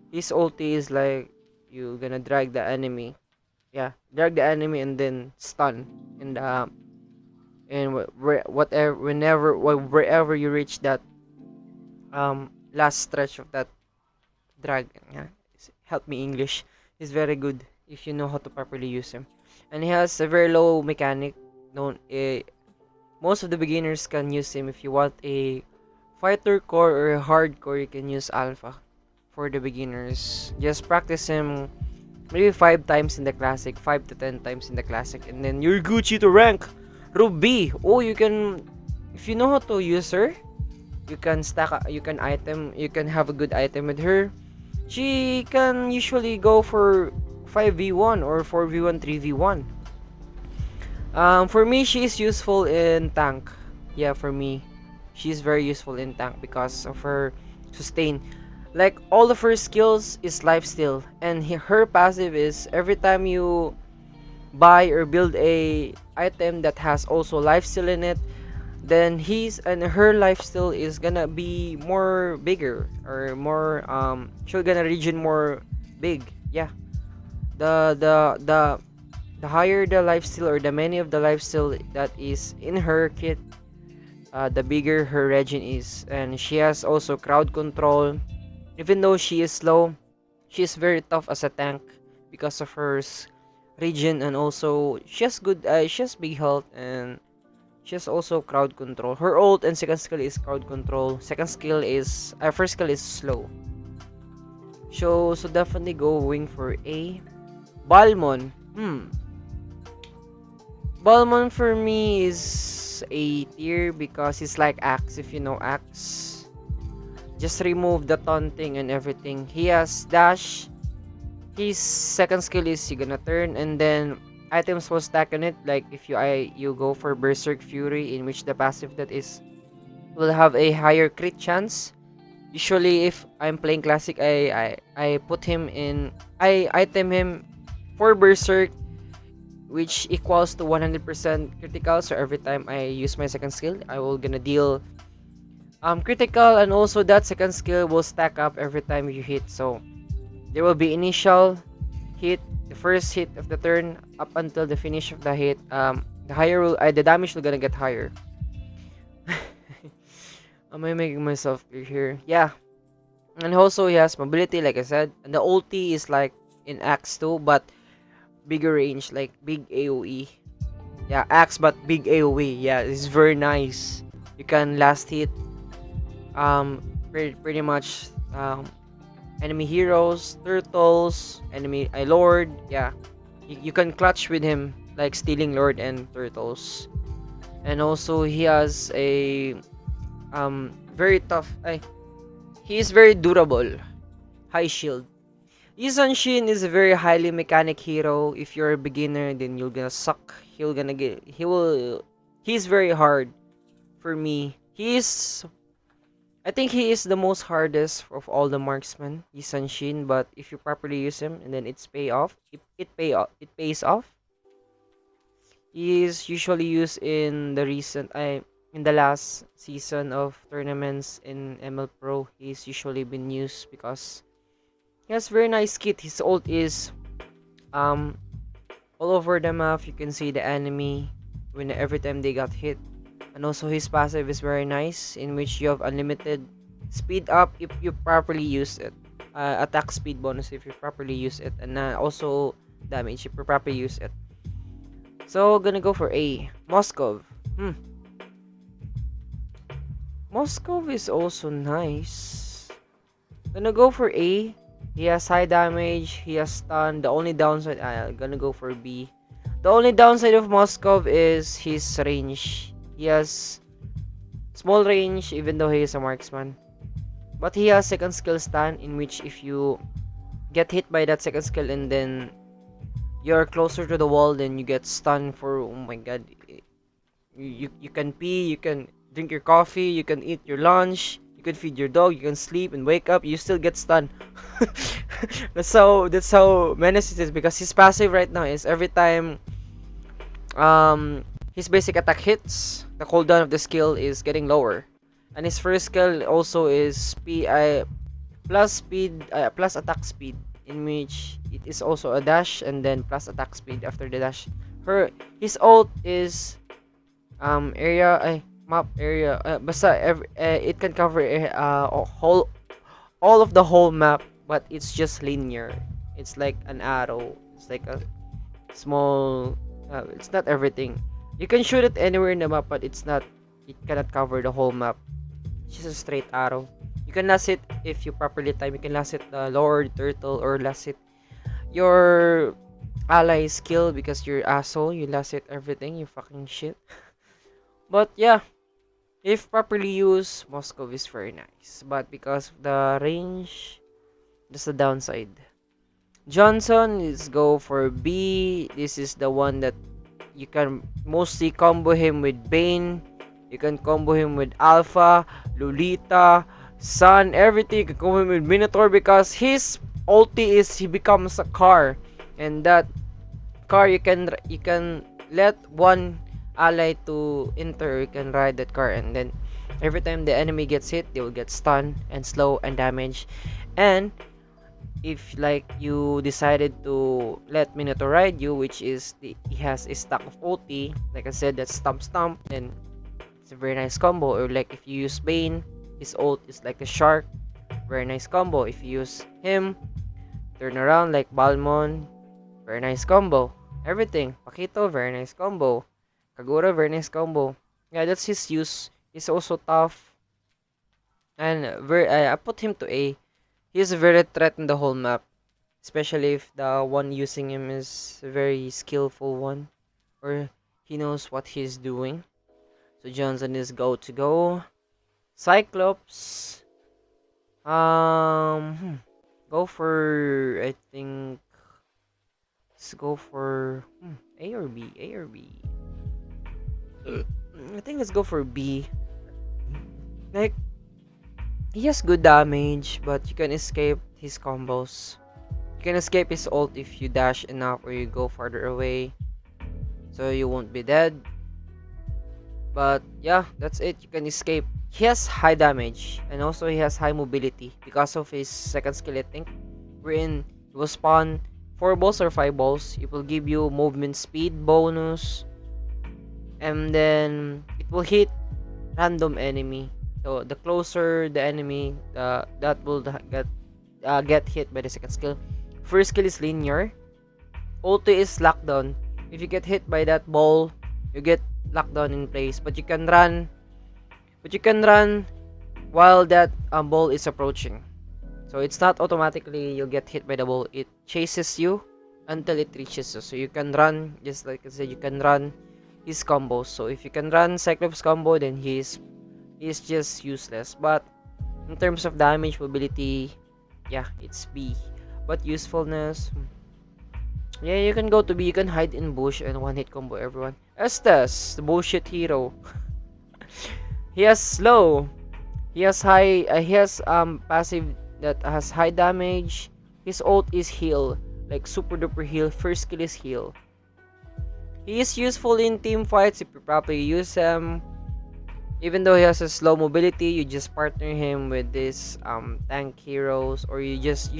his ulti is like you gonna drag the enemy. Yeah, drag the enemy and then stun and wherever you reach that last stretch of that drag. Yeah, help me English. Is very good if you know how to properly use him, and he has a very low mechanic. Most of the beginners can use him. If you want a fighter core or a hardcore, you can use Alpha. For the beginners, just practice him maybe 5 times in the classic, 5 to 10 times in the classic, and then you're Gucci to rank Ruby. Oh, you can, if you know how to use her, you can you can have a good item with her. She can usually go for 5v1 or 4v1, 3v1. For me, she is useful in tank. Yeah, for me, she's very useful in tank because of her sustain. Like, all of her skills is lifesteal, and her passive is every time you buy or build a item that has also lifesteal in it, then her lifesteal is gonna be more bigger, or more she's gonna regen more big. Yeah, the higher the lifesteal, or the many of the lifesteal that is in her kit, the bigger her regen is. And she has also crowd control. Even though she is slow, she is very tough as a tank because of her regen, and also she has big health, and she has also crowd control. Her ult and second skill is crowd control. First skill is slow. So definitely going for A. Balmon. Balmon for me is A tier because he's like Axe, if you know Axe. Just remove the taunting and everything. He has dash. His second skill is you gonna turn, and then items will stack on it. Like if you go for Berserk Fury, in which the passive that is will have a higher crit chance. Usually, if I'm playing classic, I put him in. I item him for Berserk, which equals to 100% critical. So every time I use my second skill, I will gonna deal critical, and also that second skill will stack up every time you hit. So there will be initial hit, the first hit of the turn, up until the finish of the hit. The damage will gonna get higher. Am I making myself clear here? Yeah. And also he has mobility, like I said, and the ulti is like in Axe 2, but bigger range, like big AoE. Yeah, Axe but big AoE. Yeah, it's very nice. You can last hit pretty much enemy heroes, turtles, enemy lord. Yeah, you can clutch with him, like stealing lord and turtles. And also he has a very tough, he is very durable, high shield. Yi Sun-shin is a very highly mechanic hero. If you're a beginner, then you're gonna suck. He's very hard for me. I think he is the most hardest of all the marksmen, Yi Sun-shin, but if you properly use him, and then it pays off. He is usually used in the recent in the last season of tournaments in ML Pro, he's usually been used because he has very nice kit. His ult is um all over the map. You can see the enemy when every time they got hit. And also his passive is very nice, in which you have unlimited speed up if you properly use it. Attack speed bonus if you properly use it, and also damage if you properly use it. So gonna go for A. Moskov. Moskov is also nice. Gonna go for A. He has high damage, he has stun. The only downside, I'm gonna go for B. The only downside of Moskov is his range. He has small range even though he is a marksman. But he has second skill stun, in which if you get hit by that second skill and then you're closer to the wall, then you get stunned for, oh my god. You can pee, you can drink your coffee, you can eat your lunch, you can feed your dog, you can sleep and wake up, you still get stunned. that's how menacing it is, because his passive right now is every time his basic attack hits, the cooldown of the skill is getting lower. And his first skill also is plus attack speed, in which it is also a dash and then plus attack speed after the dash. His ult is map area, it can cover all of the whole map, but it's just linear. It's like an arrow. It's like a small. It's not everything. You can shoot it anywhere in the map, but it cannot cover the whole map. It's just a straight arrow. You can last it if you properly time. You can last it the lower turtle, or last it your ally skill, because you're asshole. You last it everything. You fucking shit. But yeah, if properly used, Moskov is very nice. But because of the range, that's the downside. Johnson is go for B. This is the one that you can mostly combo him with Bane. You can combo him with Alpha, Lolita, Sun, everything. You can combo him with Minotaur, because his ulti is he becomes a car, and that car you can let one ally to enter. You can ride that car, and then every time the enemy gets hit, they will get stunned and slow and damaged. And if like you decided to let Minotaur ride you, which is he has a stack of ulti, like I said, that's stomp, then it's a very nice combo. Or like if you use Bane, his ult is like a shark, very nice combo. If you use him, turn around like Balmon, very nice combo. Everything, Pakito, very nice combo. Kagura, very nice combo. Yeah, that's his use. He's also tough, and I put him to A. He's a very threat in the whole map, especially if the one using him is a very skillful one, or he knows what he's doing. So Johnson is go to go. Cyclops, go for, I think, let's go for A or B. I think let's go for B. Like, he has good damage, but you can escape his combos. You can escape his ult if you dash enough or you go farther away, so you won't be dead. But yeah, that's it. You can escape. He has high damage, and also he has high mobility because of his second skill, I think, wherein he will spawn 4 balls or 5 balls. It will give you movement speed bonus, and then it will hit random enemy. So the closer the enemy, that will get hit by the second skill. First skill is linear. Ulti is lockdown. If you get hit by that ball, you get locked down in place. But you can run. While that ball is approaching. So it's not automatically you'll get hit by the ball. It chases you until it reaches you. So you can run, just like I said, you can run his combos. So if you can run Cyclops combo, then he's just useless. But in terms of damage, mobility, yeah, it's B. But usefulness, yeah, you can go to B. You can hide in bush and one hit combo everyone. Estes, the bullshit hero. He has slow. He has high. He has passive that has high damage. His ult is heal, like super duper heal. First skill is heal. He is useful in team fights if you properly use him. Even though he has a slow mobility, you just partner him with this tank heroes, or you just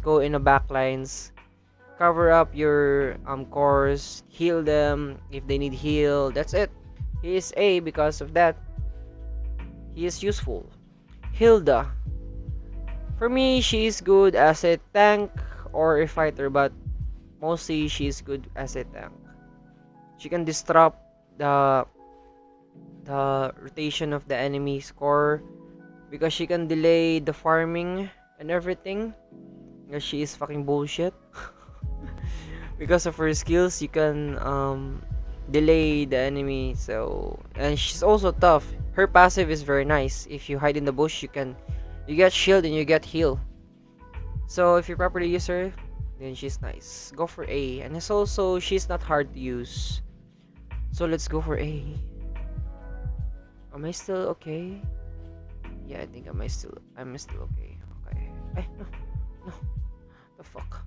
go in the back lines, cover up your cores, heal them if they need heal. That's it. He is A because of that. He is useful. Hilda. For me, she is good as a tank or a fighter, but mostly she is good as a tank. She can disrupt the rotation of the enemy's core because she can delay the farming and everything. Because she is fucking bullshit. Because of her skills, you can delay the enemy. And she's also tough. Her passive is very nice. If you hide in the bush, you get shield and you get heal. So if you properly use her, then she's nice. Go for A. And it's also, she's not hard to use. So let's go for A. Am I still okay? Yeah, I think I'm still okay. Okay. Ay, no. The fuck.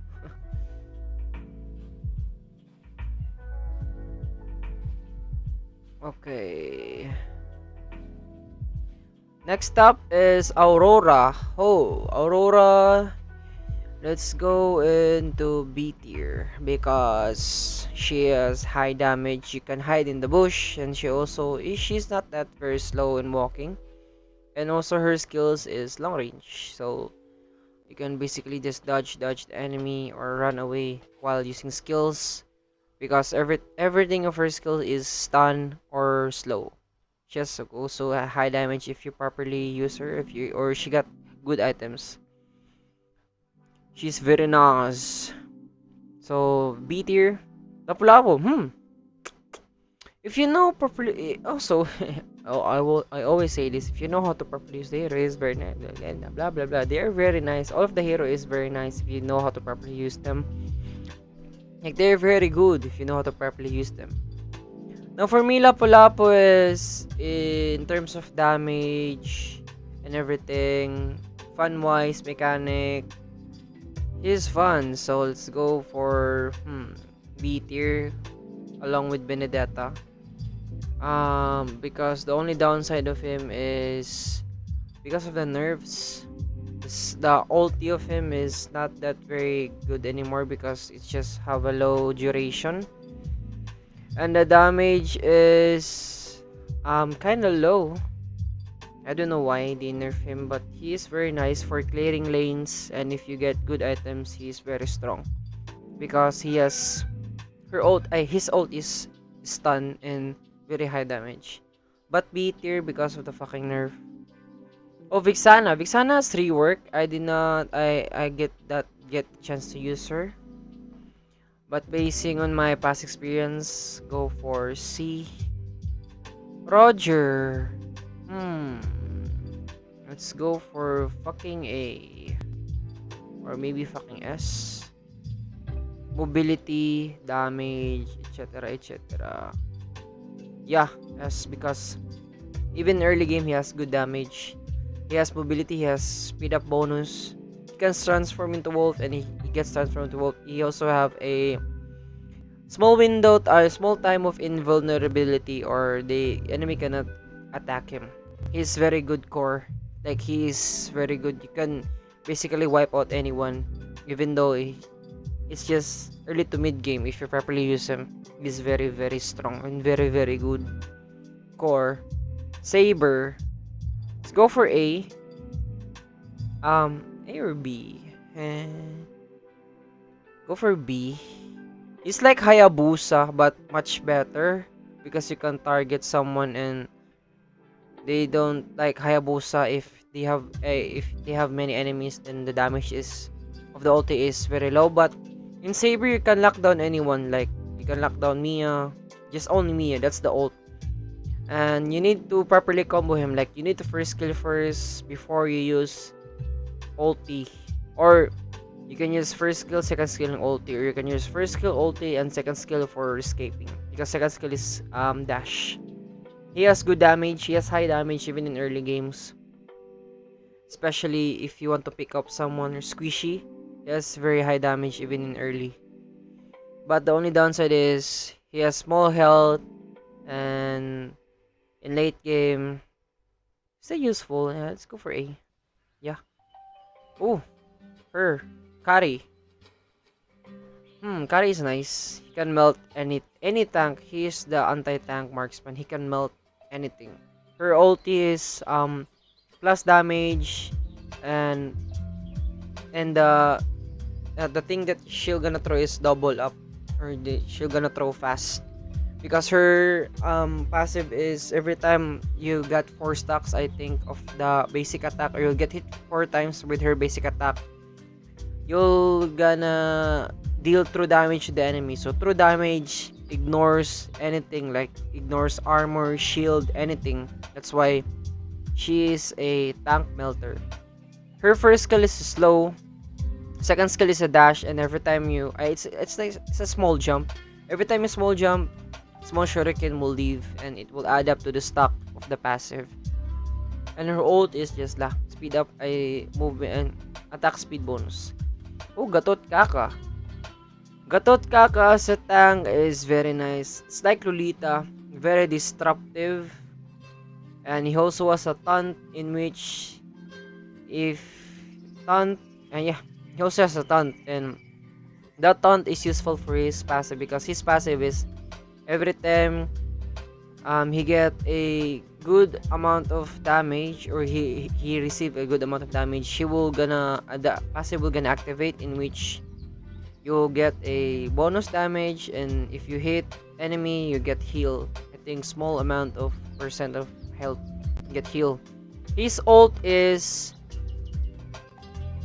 Okay. Next up is Aurora. Oh, Aurora. Let's go into B tier because she has high damage. She can hide in the bush, and she's not that very slow in walking. And also her skills is long range, so you can basically just dodge the enemy or run away while using skills because everything of her skill is stun or slow. She has also a high damage if you properly use her, or she got good items. She's very nice. So B tier, Lapu-Lapu. If you know properly, also, I always say this. If you know how to properly use the hero, is very nice. Blah blah blah. They are very nice. All of the hero is very nice if you know how to properly use them. Like they're very good if you know how to properly use them. Now for me, Lapu-Lapu is in terms of damage and everything, fun wise, mechanic. He's fun, so let's go for B tier along with Benedetta. Because the only downside of him is because of the nerfs. The ulti of him is not that very good anymore because it just have a low duration, and the damage is kind of low. I don't know why they nerf him, but he is very nice for clearing lanes, and if you get good items, he is very strong because he has his ult is stun and very high damage. But B tier because of the fucking nerf. Oh, Vixana. Vixana's rework. I get chance to use her. But basing on my past experience, go for C. Roger. Let's go for fucking A. Or maybe fucking S. Mobility, damage, etc. etc. Yeah, S because even early game he has good damage. He has mobility, he has speed up bonus. He can transform into wolf and he gets transformed into wolf. He also have a small time of invulnerability, or the enemy cannot attack him. He's very good core. Like he is very good. You can basically wipe out anyone, even though it's just early to mid game. If you properly use him, he's very very strong and very very good core. Saber. Let's go for A. A or B? Go for B. It's like Hayabusa but much better because you can target someone and they don't like Hayabusa. If they have many enemies, then the damage of the ulti is very low. But in Saber, you can lock down anyone. Like you can lock down Mia, just only Mia. That's the ult. And you need to properly combo him. Like you need to first skill first before you use ulti, or you can use first skill, second skill, and ulti, or you can use first skill, ulti, and second skill for escaping. Because second skill is dash. He has good damage. He has high damage even in early games. Especially if you want to pick up someone or squishy. He has very high damage even in early. But the only downside is he has small health and In late game, still useful. Yeah, let's go for A. Yeah. Oh, her. Kari. Kari is nice. He can melt any tank. He is the anti-tank marksman. He can melt anything. Her ulti is plus damage and the thing that she'll gonna throw is double up, or she'll gonna throw fast, because her passive is every time you got 4 stacks, I think, of the basic attack, or you'll get hit 4 times with her basic attack, you'll gonna deal true damage to the enemy. So true damage ignores anything, like ignores armor, shield, anything. That's why she is a tank melter. Her first skill is slow. Second skill is a dash, and every time you, it's like it's a small jump. Every time you small jump, small shuriken will leave, and it will add up to the stack of the passive. And her ult is just la speed up a movement and attack speed bonus. Oh, Gatot Kaka. Gatot Kaka as a tank is very nice. It's like Lolita, very disruptive. And he also has a taunt in which if taunt, and yeah, he also has a taunt, and that taunt is useful for his passive, because his passive is every time he get a good amount of damage, or he receive a good amount of damage, he will gonna the passive will gonna activate, in which you'll get a bonus damage, and if you hit enemy you get heal. I think small amount of percent of health get heal. His ult is,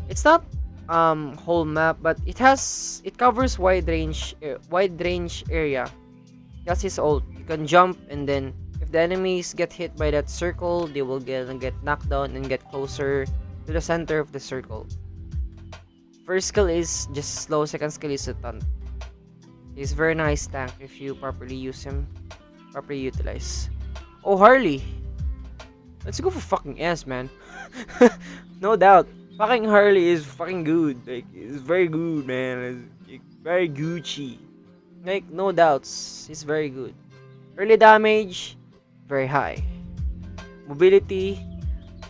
it's not whole map, but it covers wide range area. That's his ult. You can jump, and then if the enemies get hit by that circle, they will get knocked down and get closer to the center of the circle. First skill is just slow, second skill is a taunt. He's very nice tank if you properly use him, properly utilize. Oh, Harley. Let's go for fucking S, man. No doubt. Fucking Harley is fucking good. Like, it's very good, man. It's very Gucci. Like, no doubts. He's very good. Early damage, very high. Mobility,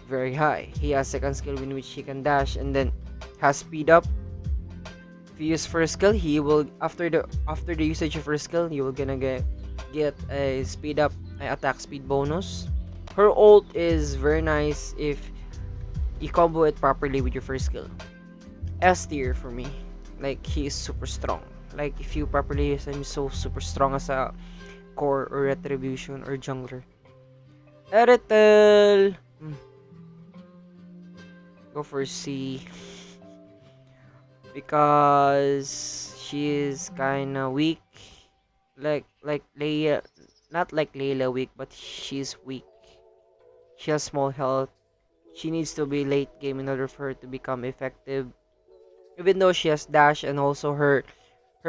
very high. He has second skill in which he can dash, and then has speed up. If you use first skill, he will after the usage of first skill, you will gonna get a speed up, attack speed bonus. Her ult is very nice if you combo it properly with your first skill. S tier for me. Like, he is super strong. Like, if you properly use him, so super strong as a core or retribution or jungler. Eretel. Go for C. Because she is kinda weak. Like Leia, not like Layla weak, but she's weak. She has small health. She needs to be late game in order for her to become effective. Even though she has dash, and also her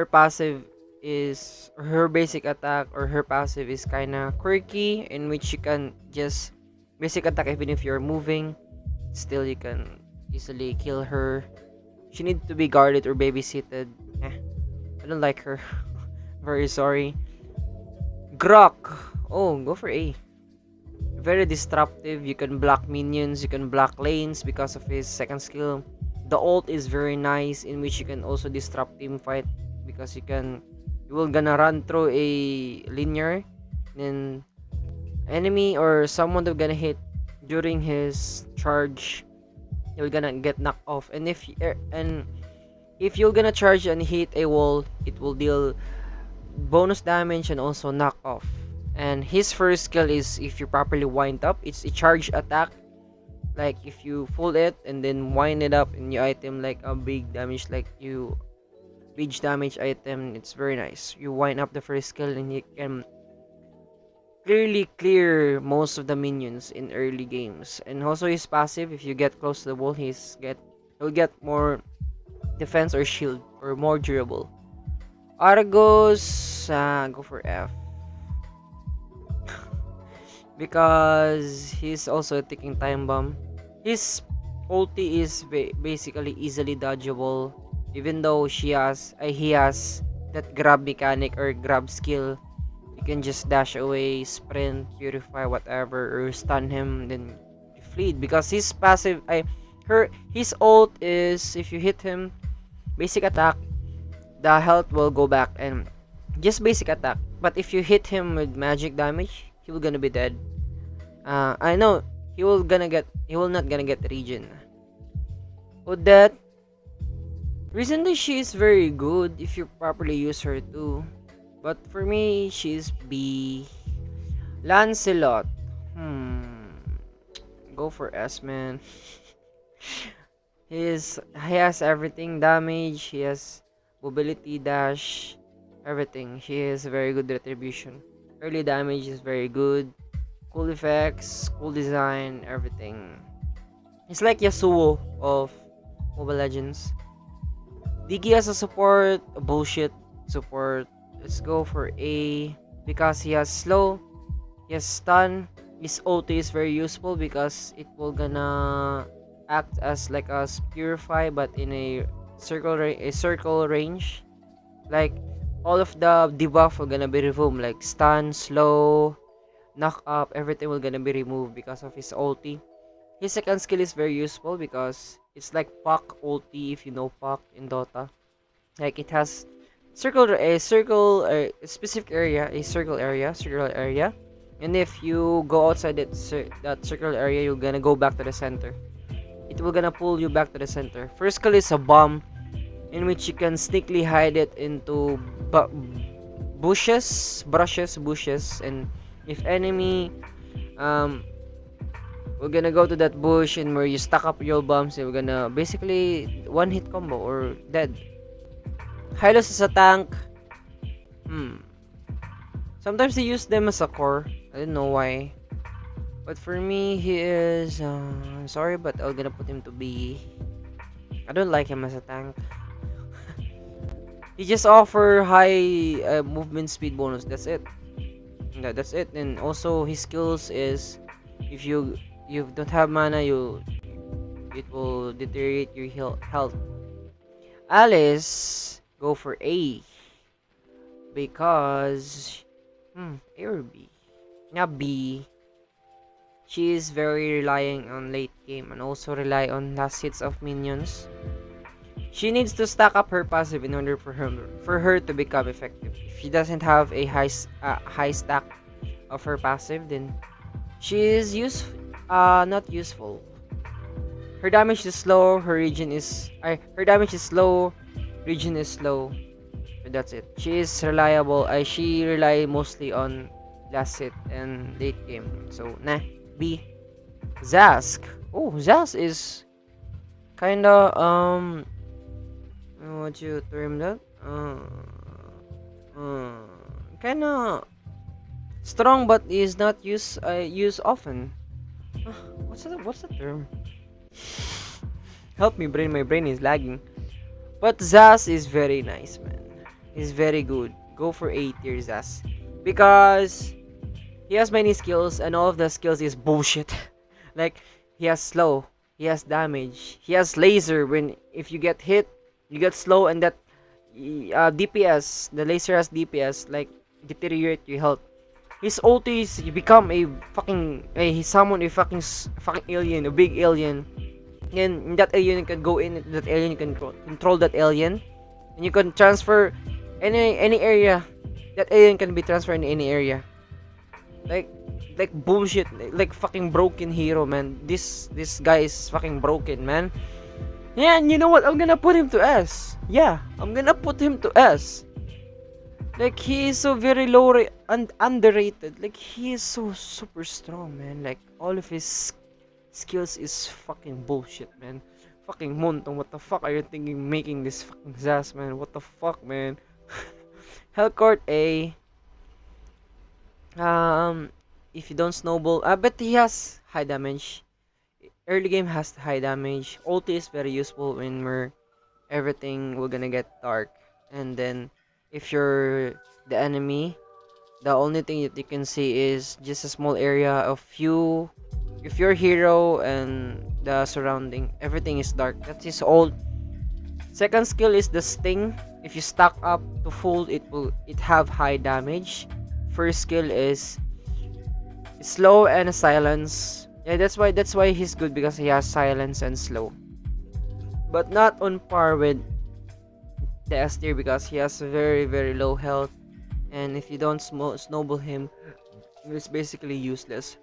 passive is, or her basic attack or her passive is kinda quirky, in which you can just basic attack even if you're moving, still you can easily kill her. She needs to be guarded or babysitted. I don't like her. Very sorry. Grok. Oh, go for A. Very disruptive. You can block minions, you can block lanes because of his second skill. The ult is very nice, in which you can also disrupt team fight, because you will gonna run through a linear, then enemy or someone that gonna hit during his charge, you're gonna get knocked off. And if you're gonna charge and hit a wall, it will deal bonus damage and also knock off. And his first skill is, if you properly wind up, it's a charge attack. Like, if you full it and then wind it up and you item like a big damage, like you big damage item, it's very nice. You wind up the first skill and you can clearly clear most of the minions in early games. And also his passive, if you get close to the wall, he'll get more defense or shield, or more durable. Argos, go for F. Because he's also a ticking time bomb. His ulti is basically easily dodgeable, even though he has that grab mechanic or grab skill. can just dash away, sprint, purify, whatever, or stun him, then flee. Because his passive, his ult is, if you hit him, basic attack, the health will go back, and just basic attack. But if you hit him with magic damage, he will gonna be dead. I know he will not gonna get regen. Odette, recently she is very good if you properly use her too. But for me, she's B. Lancelot. Go for S, man. He has everything, damage, he has mobility, dash, everything. He has very good retribution. Early damage is very good. Cool effects, cool design, everything. It's like Yasuo of Mobile Legends. Diggy as a support, bullshit support. Let's go for A because he has slow, he has stun. His ulti is very useful because it will gonna act as like a purify, but in a circle range. Like all of the debuff will gonna be removed, like stun, slow, knock up, everything will gonna be removed because of his ulti. His second skill is very useful because it's like Puck ulti, if you know Puck in Dota. Like it has a specific area, circle area, and if you go outside that circle area, you're gonna go back to the center. It will gonna pull you back to the center. First skill is a bomb, in which you can sneakily hide it into bushes, and if enemy we're gonna go to that bush, and where you stack up your bombs, we're gonna basically one hit combo or dead. Hylos is a tank. Sometimes they use them as a core. I don't know why. But for me, he is... I'm sorry, but I'm gonna put him to B. I don't like him as a tank. He just offer high movement speed bonus. That's it. Yeah, that's it. And also, his skills is... If you don't have mana, it will deteriorate your health. Alice, go for A. Because... A or B? Not B. She is very relying on late game and also rely on last hits of minions. She needs to stack up her passive in order for her to become effective. If she doesn't have a high stack of her passive, then she is not useful. Her damage is slow. Her damage is slow. Regen is slow. That's it. She is reliable. She rely mostly on last hit and late game. So nah, B. Zask. Oh, Zask is kinda what you term that? Kinda strong, but is not used often. What's the term? Help me, brain. My brain is lagging. But Zaz is very nice, man. He's very good. Go for A tier Zaz. Because he has many skills and all of the skills is bullshit. Like, he has slow, he has damage, he has laser. If you get hit, you get slow, and that DPS, the laser has DPS, like, deteriorate your health. His ulti is, you become a fucking, he summon a fucking alien, a big alien. And that alien, you can go in that alien, you can control that alien, and you can transfer any area. That alien can be transferred in any area. Like bullshit, like fucking broken hero, man. This guy is fucking broken, man. Yeah, and you know what? I'm gonna put him to S. Yeah, I'm gonna put him to S. Like, he is so very low and underrated. Like, he is so super strong, man. Like, all of his skills is fucking bullshit, man. Fucking Montong, what the fuck are you thinking making this fucking Zaz, man? What the fuck, man? Hellcourt A. If you don't snowball, but he has high damage. Early game has high damage. Ulti is very useful when everything will gonna get dark. And then, if you're the enemy, the only thing that you can see is just a small area of you. If you're hero and the surrounding, everything is dark. That's his ult. Second skill is the sting. If you stack up to full, it have high damage. first skill is slow and silence. Yeah, that's why he's good, because he has silence and slow. But not on par with the S tier, because he has very very low health, and if you don't snowball him, it's basically useless.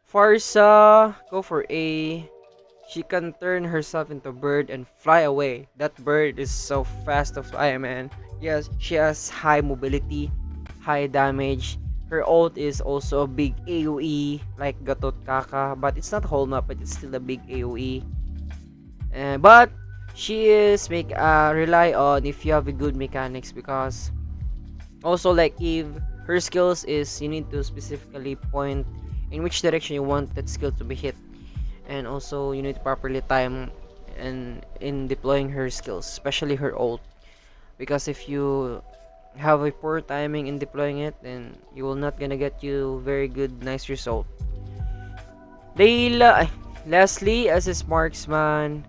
Farsa, go for A. She can turn herself into a bird and fly away. That bird is so fast to fly, man. Yes, she has high mobility, high damage. Her ult is also a big AoE, like Gatot Kaka, but it's not whole map, but it's still a big AoE. But she is rely on if you have a good mechanics, because also like Eve, her skills is you need to specifically point in which direction you want that skill to be hit, and also you need to properly time and in deploying her skills, especially her ult, because if you have a poor timing in deploying it, then you will not gonna get you very good nice result. Leslie as his marksman.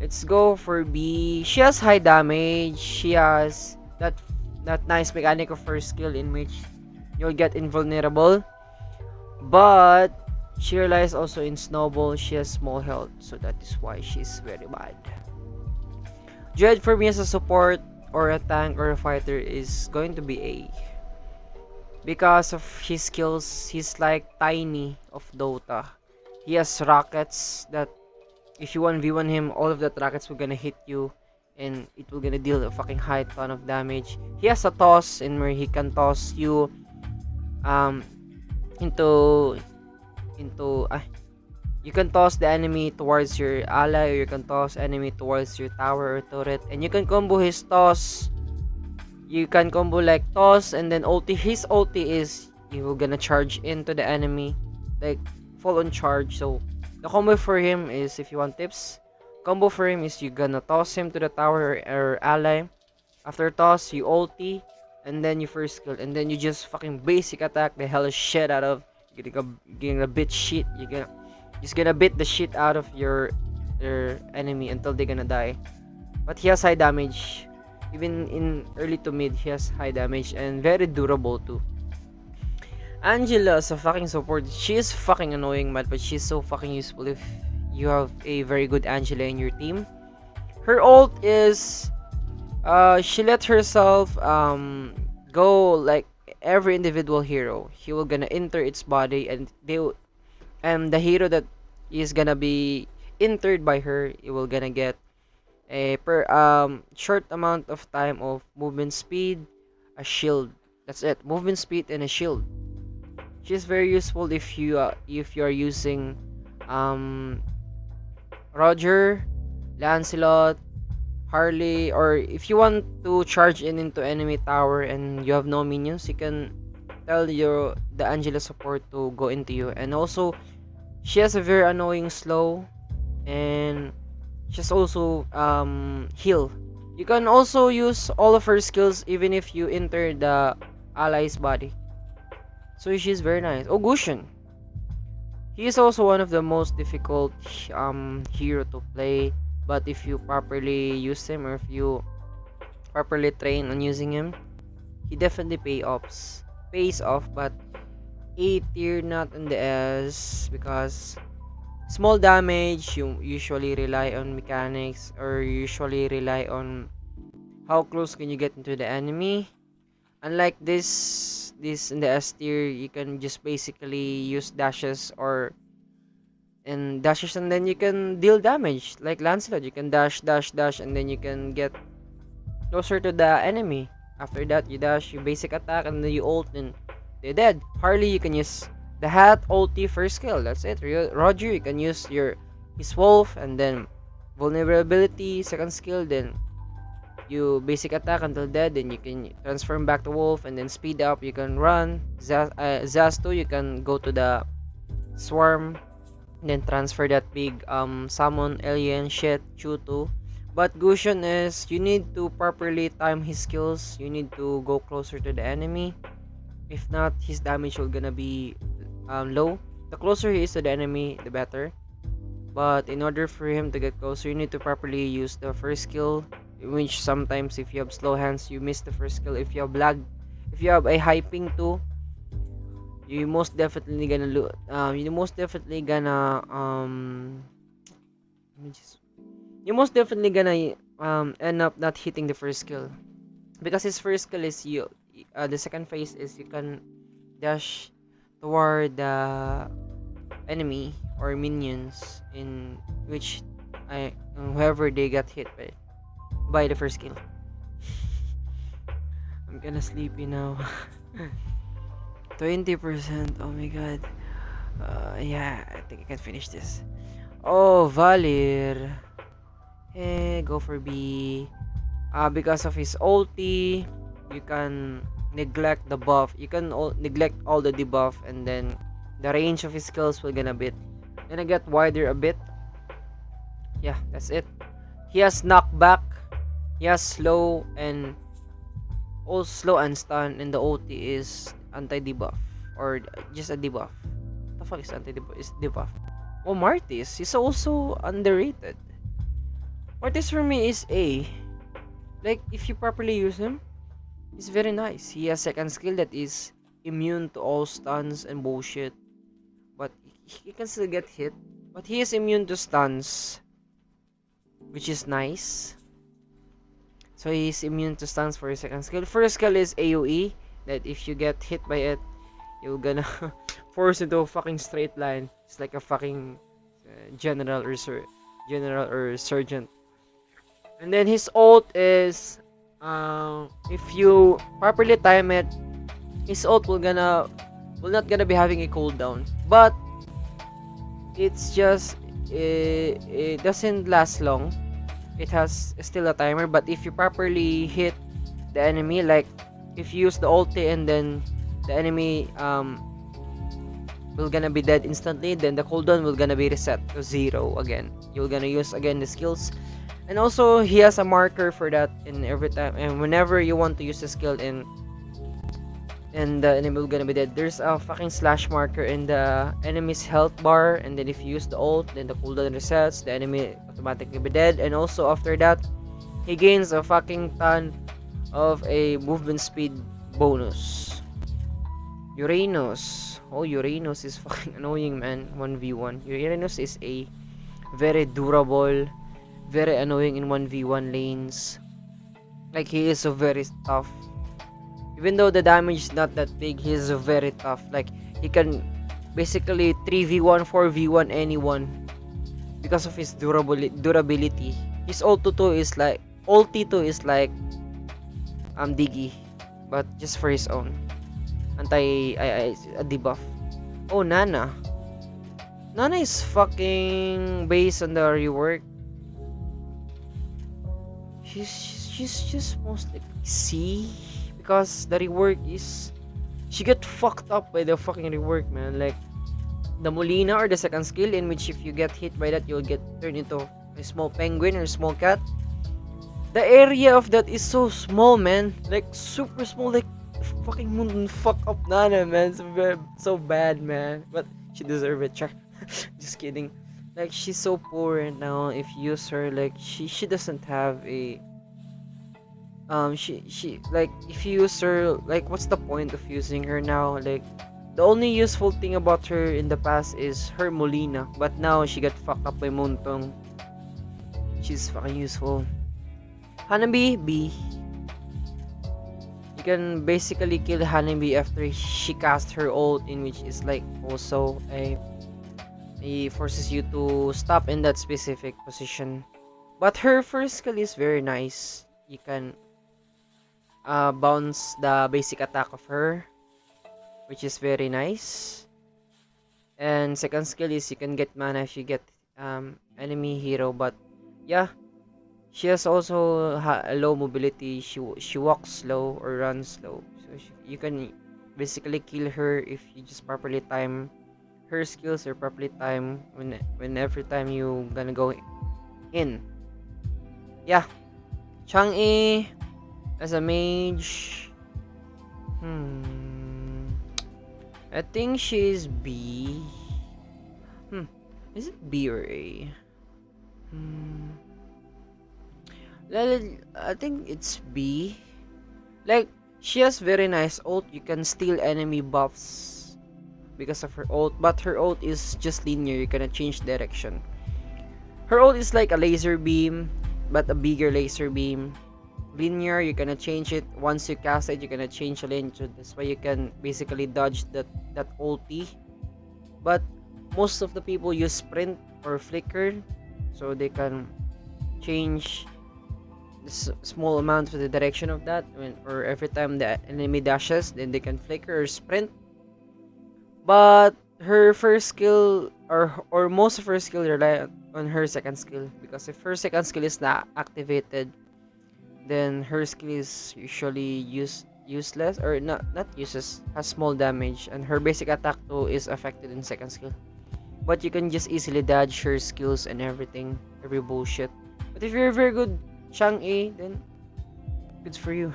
Let's go for B. She has high damage. She has that nice mechanic of her skill in which you'll get invulnerable, but she relies also in snowball. She has small health, so that is why she's very bad. Dread for me as a support or a tank or a fighter is going to be A, because of his skills. He's like Tiny of Dota. He has rockets that if you 1v1 him, all of that rockets will gonna hit you, and it will gonna deal a fucking high ton of damage. He has a toss in where he can toss you into you can toss the enemy towards your ally, or you can toss enemy towards your tower or turret, and you can combo his toss. You can combo like toss and then ulti. His ulti is you will gonna charge into the enemy, like full on charge. So the combo for him is, if you want tips, combo for him is you gonna toss him to the tower or ally. After toss, you ulti, and then you first skill, and then you just fucking basic attack the hell shit out of. You're gonna bit shit. You're just gonna bit the shit out of your enemy until they're gonna die. But he has high damage. Even in early to mid, he has high damage and very durable too. Angela as a fucking support, she is fucking annoying, man, but she's so fucking useful if you have a very good Angela in your team. Her ult is she let herself go like every individual hero. He will gonna enter its body, and the hero that is gonna be entered by her, it will gonna get a short amount of time of movement speed, a shield. That's it, movement speed and a shield. She's very useful if you are using Roger, Lancelot, Harley, or if you want to charge into enemy tower and you have no minions, you can tell the Angela support to go into you. And also she has a very annoying slow, and she's also heal. You can also use all of her skills even if you enter the ally's body. So she's very nice. Oh, Gusion. He is also one of the most difficult hero to play, but if you properly use him, or if you properly train on using him, he definitely pays off. But A tier, not in the S, because small damage, you usually rely on mechanics, or usually rely on how close can you get into the enemy. Unlike this in the S tier, you can just basically use dashes and then you can deal damage. Like Lancelot, you can dash, and then you can get closer to the enemy. After that, you dash, you basic attack, and then you ult, and they're dead. Harley, you can use the hat, ulti, first skill. That's it. Roger, you can use his wolf, and then vulnerability, second skill, then you basic attack until dead, then you can transform back to wolf, and then speed up, you can run. Zasto, you can go to the swarm, and then transfer that big summon alien shit, Chutu. But Gusion is, you need to properly time his skills. You need to go closer to the enemy. If not, his damage will gonna be low. The closer he is to the enemy, the better. But in order for him to get closer, you need to properly use the first skill, which sometimes if you have slow hands, you miss the first skill. If you if you have a high ping too, you most definitely gonna let me just- you most definitely gonna end up not hitting the first skill, because his first skill is the second phase is you can dash toward the enemy or minions in which whoever they got hit by the first skill. I'm kinda sleepy now. 20%. Oh my god. Yeah, I think I can finish this. Oh, Valir. Go for B. Because of his ulti, you can neglect the buff. You can neglect all the debuff, and then the range of his skills will gonna get wider a bit. Yeah, that's it. He has knockback. He has slow and stun, and the ulti is anti-debuff or just a debuff. What the fuck is anti-debuff? Is debuff. Oh, Martis. He's also underrated. Martis for me is A. Like, if you properly use him, he's very nice. He has second skill that is immune to all stuns and bullshit. But he can still get hit. But he is immune to stuns, which is nice. So he's immune to stuns for his second skill. First skill is AoE, that if you get hit by it, you're gonna force into a fucking straight line. It's like a fucking general or sergeant. And then his ult is, if you properly time it, his ult will not gonna be having a cooldown. But it's just it doesn't last long. It has still a timer, but if you properly hit the enemy, like if you use the ulti and then the enemy will gonna be dead instantly, then the cooldown will gonna be reset to 0 again. You're gonna use again the skills, and also he has a marker for that in every time, and whenever you want to use the skill and the enemy will gonna be dead, there's a fucking slash marker in the enemy's health bar, and then if you use the ult, then the cooldown resets, the enemy automatically be dead, and also after that he gains a fucking ton of a movement speed bonus. Uranus. Oh, Uranus is fucking annoying, man. 1v1. Uranus is a very durable, very annoying in 1v1 lanes. Like, he is so very tough. Even though the damage is not that big, he is very tough. Like, he can basically 3v1, 4v1 anyone because of his durability. His ulti 2 is like Diggy, but just for his own a debuff. Oh, Nana. Nana is fucking based on the rework. She's just most like C, because the rework is, she get fucked up by the fucking rework, man. Like the Molina or the second skill, in which if you get hit by that, you'll get turned into a small penguin or a small cat. The area of that is so small, man. Like super small. Like fucking moon fuck up Nana, man. So bad, man. But she deserve it. Just kidding. Like, she's so poor right now. If you use her, like she doesn't have a she like, if you use her, like, what's the point of using her now? Like, the only useful thing about her in the past is her Molina, but now she got fucked up by Montong. She's fucking useful. Hanabi B. You can basically kill Hanabi after she casts her ult, in which is like also he forces you to stop in that specific position. But her first skill is very nice. You can bounce the basic attack of her, which is very nice. And second skill is you can get mana if you get enemy hero. But yeah, she has also a low mobility. She walks slow or runs slow, so you can basically kill her if you just properly time her skills, or properly time when every time you gonna go in. Yeah, Chang'e as a mage, I think she's B. Is it B or A? I think it's B. Like, She has very nice ult. You can steal enemy buffs because of her ult, but her ult is just linear. You cannot change direction. Her ult is like a laser beam, but a bigger laser beam. Linear, you cannot change it. Once you cast it, you cannot change the lane. So that's why you can basically dodge that ulti. But most of the people use sprint or flicker, so they can change small amount for the direction of that, or every time the enemy dashes, then they can flicker or sprint. But her first skill, or most of her skill, rely on her second skill, because if her second skill is not activated, then her skill is usually useless, or not useless, has small damage, and her basic attack too is affected in second skill. But you can just easily dodge her skills and everything, every bullshit. But if you're very good Chang'e, then good for you.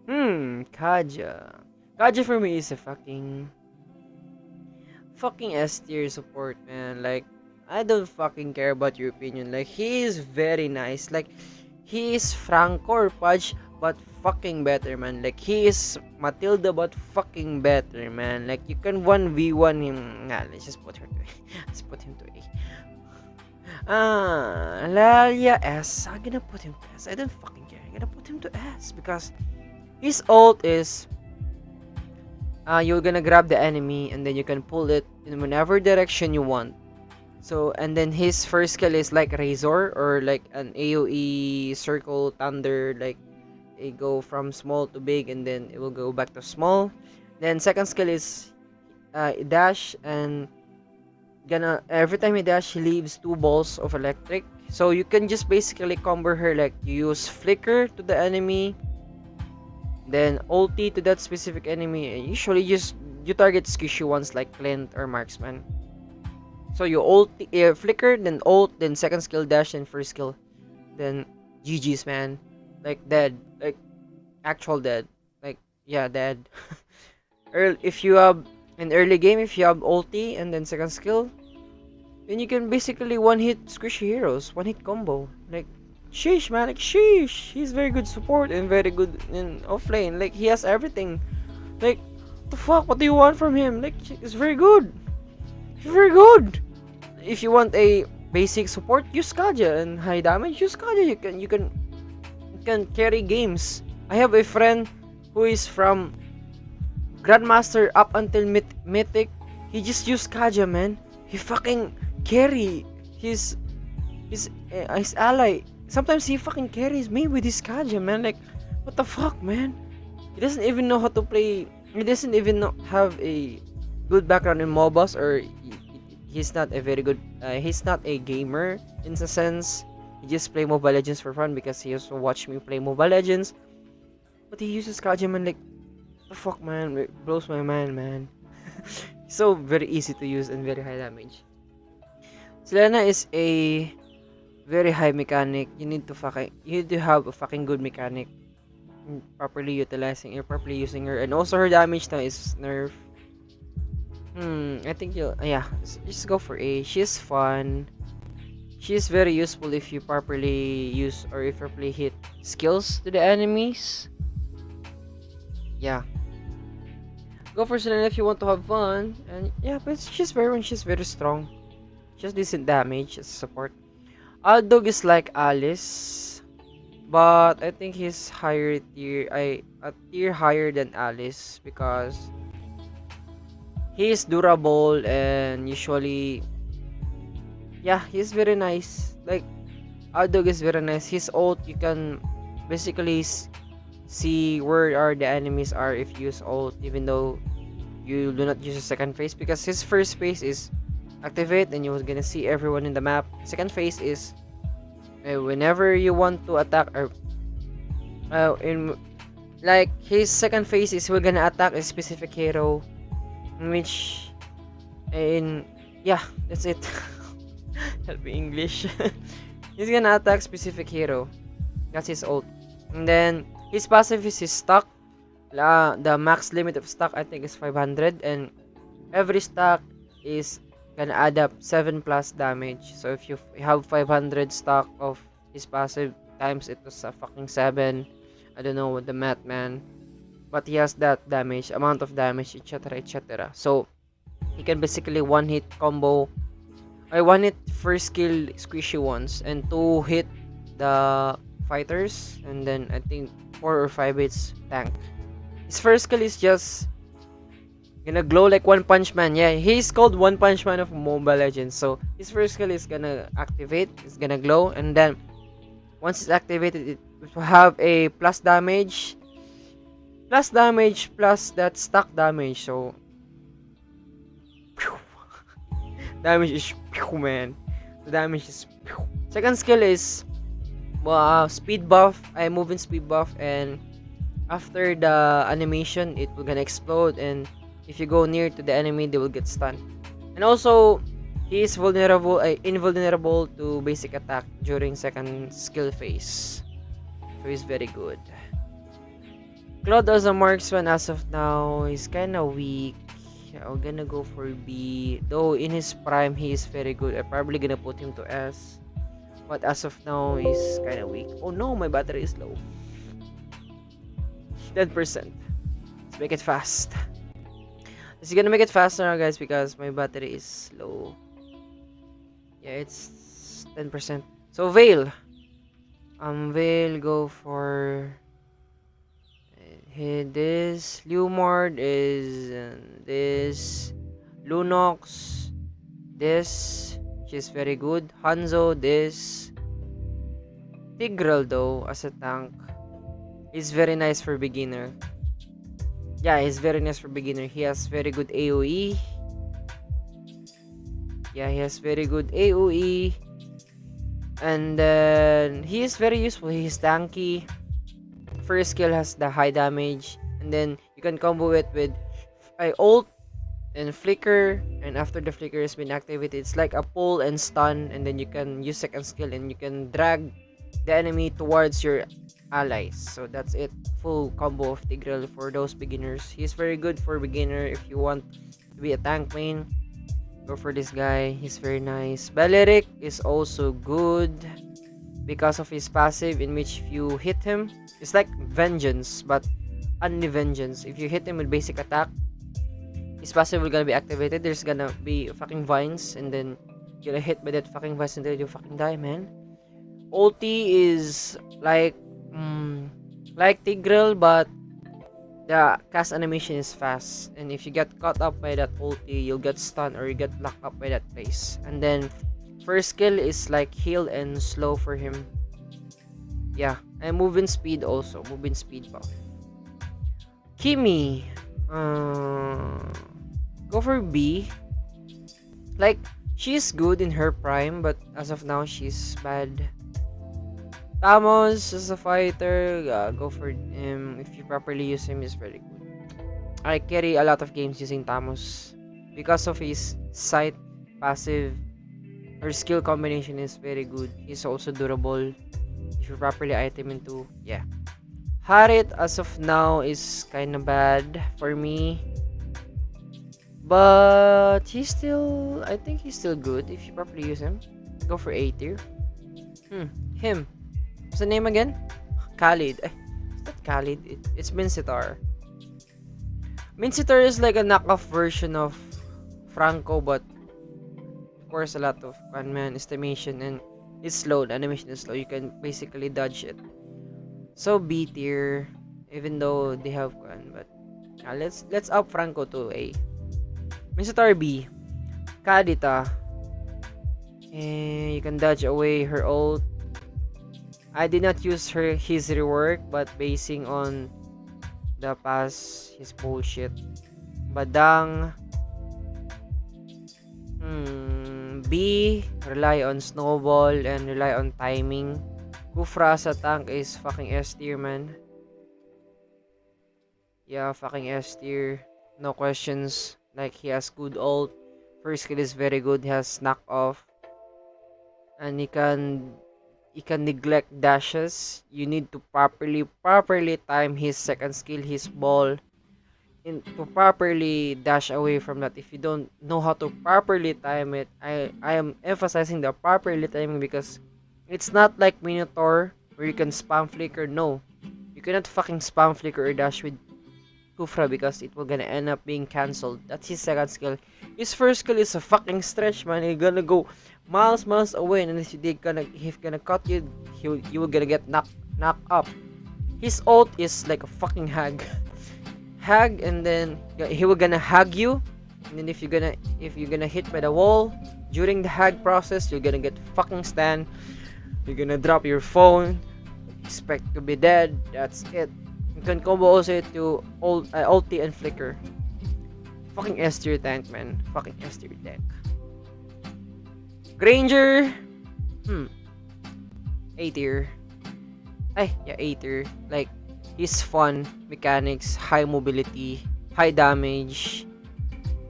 Kaja. Kaja for me is a fucking S tier support, man. Like, I don't fucking care about your opinion. Like, he is very nice. Like, he is Franco or Pudge, but fucking better, man. Like, he is Matilda, but fucking better, man. Like, you can 1v1 him. Nah, let's just put her to A. Let's put him to A. Lalia S. I'm gonna put him to S. I don't fucking care. I'm gonna put him to S because his ult is you're gonna grab the enemy and then you can pull it in whenever direction you want. So, and then his first skill is like Razor, or like an AoE circle thunder, like it go from small to big and then it will go back to small. Then second skill is dash, and every time he dash, he leaves 2 balls of electric. So you can just basically combo her, like you use flicker to the enemy, then ulti to that specific enemy, and usually you target squishy ones like Clint or Marksman. So you ulti, flicker, then ult, then second skill dash, and first skill, then GG's, man. Like dead, like actual dead, like yeah, dead. If you have in early game, if you have ulti and then second skill, then you can basically one hit squishy heroes, one hit combo. Like sheesh, man, like sheesh. He's very good support and very good in offlane. Like he has everything. Like what the fuck? What do you want from him? Like he's very good. He's very good. If you want a basic support, use Kaja, and high damage, use Kaja. You can carry games. I have a friend who is from Grandmaster up until Mythic. He just used Kaja, man. He fucking carry his ally. Sometimes he fucking carries me with his Kaja, man. Like, what the fuck, man? He doesn't even know how to play. He doesn't even have a good background in MOBAs, or he's not a very good. He's not a gamer in a sense. He just play Mobile Legends for fun because he also watch me play Mobile Legends. But he uses Kaja, man. Like, what the fuck, man? It blows my mind, man. So very easy to use and very high damage. Selena is a very high mechanic. You need to have a fucking good mechanic, properly utilizing or properly using her, and also her damage now is nerf. I think just go for A. She's fun. She's very useful if you properly use, or if you properly hit skills to the enemies. Yeah. Go for Selena if you want to have fun. And yeah, but she's very strong. She has decent damage as support. Aldog is like Alice, but I think he's higher tier. A tier higher than Alice because he is durable and usually, yeah, he's very nice. Like Aldog is very nice. His ult, you can basically see where the enemies are if you use ult, even though you do not use a second phase, because his first phase is activate and you're gonna see everyone in the map. Second phase is whenever you want to attack, or in like his second phase is we're gonna attack a specific hero, which that's it. Help me English. He's gonna attack specific hero. That's his ult. And then his passive is his stock. The max limit of stock I think is 500, and every stock is gonna add up 7 plus damage. So if you have 500 stock of his passive times it was a fucking 7, I don't know what the math, man. But he has that damage, amount of damage, etc. etc. So he can basically one hit combo. I one hit first skill squishy ones and two hit the fighters, and then I think 4 or 5 hits tank. His first skill is just gonna glow like One Punch Man. Yeah, he's called One Punch Man of Mobile Legends. So his first skill is gonna activate, it's gonna glow, and then once it's activated, it will have a plus damage plus that stack damage. So damage is man. The damage is second skill is speed buff. I move in speed buff, and after the animation, it will gonna explode, and if you go near to the enemy, they will get stunned. And also, he is invulnerable to basic attack during second skill phase. So he's very good. Claude as a marksman as of now is kinda weak. I'm gonna go for B. Though in his prime, he is very good. I'm probably gonna put him to S. But as of now, he's kinda weak. Oh no, my battery is low. 10%. Let's make it fast. It's gonna make it faster now, guys, because my battery is low. Yeah, it's 10%. So Veil. Veil, go for this. Lumord is this. Lunox, this. She's very good. Hanzo, this. Tigreal, though, as a tank, is very nice for beginner. Yeah, he's very nice for beginner. He has very good AoE. Yeah, he has very good AoE. And then he is very useful. He's tanky. First skill has the high damage, and then you can combo it with ult and flicker, and after the flicker has been activated, it's like a pull and stun, and then you can use second skill and you can drag the enemy towards your allies. So that's it. Full combo of Tigreal for those beginners. He's very good for beginner. If you want to be a tank main, go for this guy. He's very nice. Balearic is also good because of his passive, in which if you hit him, it's like Vengeance, but only Vengeance. If you hit him with basic attack, his passive will gonna be activated. There's gonna be fucking vines, and then you're gonna hit by that fucking vines until you fucking die, man. Ulti is like Tigreal, but the cast animation is fast, and if you get caught up by that ulti, you'll get stunned or you get locked up by that place. And then first skill is like heal and slow for him. Yeah, and moving speed also. Moving speed buff. Kimi, go for B. Like, she's good in her prime, but as of now, she's bad. Tamos as a fighter, go for him. If you properly use him, he's very good. I carry a lot of games using Tamos because of his sight passive. Her skill combination is very good. He's also durable if you properly item into. Yeah. Harit as of now is kind of bad for me, but I think he's still good if you properly use him. Go for A tier. Him. What's the name again? Khalid. It's not Khalid. It's Mincitar. Mincitar is like a knockoff version of Franco, but of course a lot of man estimation, and it's slow. The animation is slow. You can basically dodge it. So B tier, even though they have one, but let's up Franco to A. Mincitar B. Kadita. You can dodge away her ult. I did not use his rework, but basing on the past, his bullshit. Badang. B, rely on snowball and rely on timing. Kufra sa tank is fucking S tier, man. Yeah, fucking S tier. No questions. Like, he has good ult. First skill is very good. He has knock off. And he can neglect dashes. You need to properly time his second skill, his ball, to properly dash away from that. If you don't know how to properly time it, I am emphasizing the properly timing, because it's not like Minotaur where you can spam flicker. No, You cannot fucking spam flicker or dash with Kufra because it will gonna end up being cancelled. That's his second skill. His first skill is a fucking stretch, man. You're gonna go miles away, and if he's gonna cut you, you will gonna get knocked up. His ult is like a fucking hag. Hag, and then he will gonna hag you, and then if you're gonna hit by the wall during the hag process, you're gonna get fucking stun. You're gonna drop your phone, expect to be dead. That's it. You can combo also to ulti and flicker. Fucking S tier tank, man. Fucking S tier tank. Granger. A tier. Yeah, A tier. Like, he's fun, mechanics, high mobility, high damage,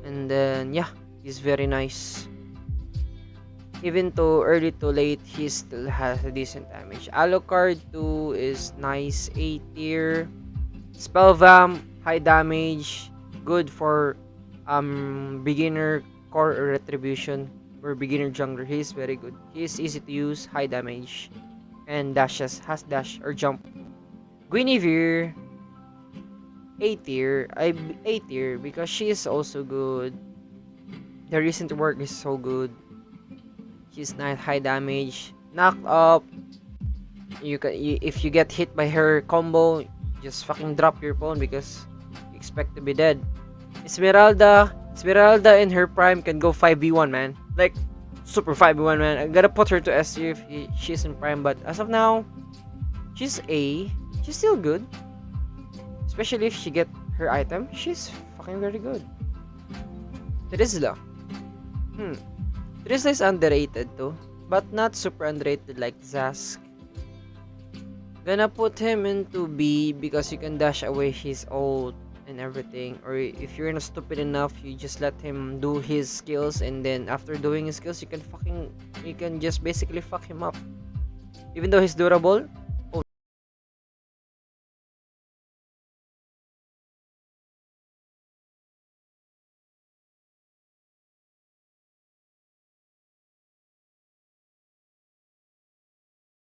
and then yeah, he's very nice. Even though early to late, he still has a decent damage. Alucard 2 is nice, A tier. Spellvamp, high damage, good for beginner core or retribution or beginner jungler. He's very good. He's easy to use, high damage, and has dash or jump. Guinevere, A tier. A tier because she is also good. The recent work is so good. She's nice, high damage, knocked up. If you get hit by her combo, just fucking drop your phone because you expect to be dead. Esmeralda in her prime can go 5v1, man. Like, super 5v1, man. I gotta put her to S tier if she's in prime, but as of now, she's A. She's still good. Especially if she get her item, she's fucking very good. Terizla. Terizla is underrated too, but not super underrated like Zask. Gonna put him into B because you can dash away his ult and everything. Or if you're not stupid enough, you just let him do his skills, and then after doing his skills, you can just basically fuck him up. Even though he's durable,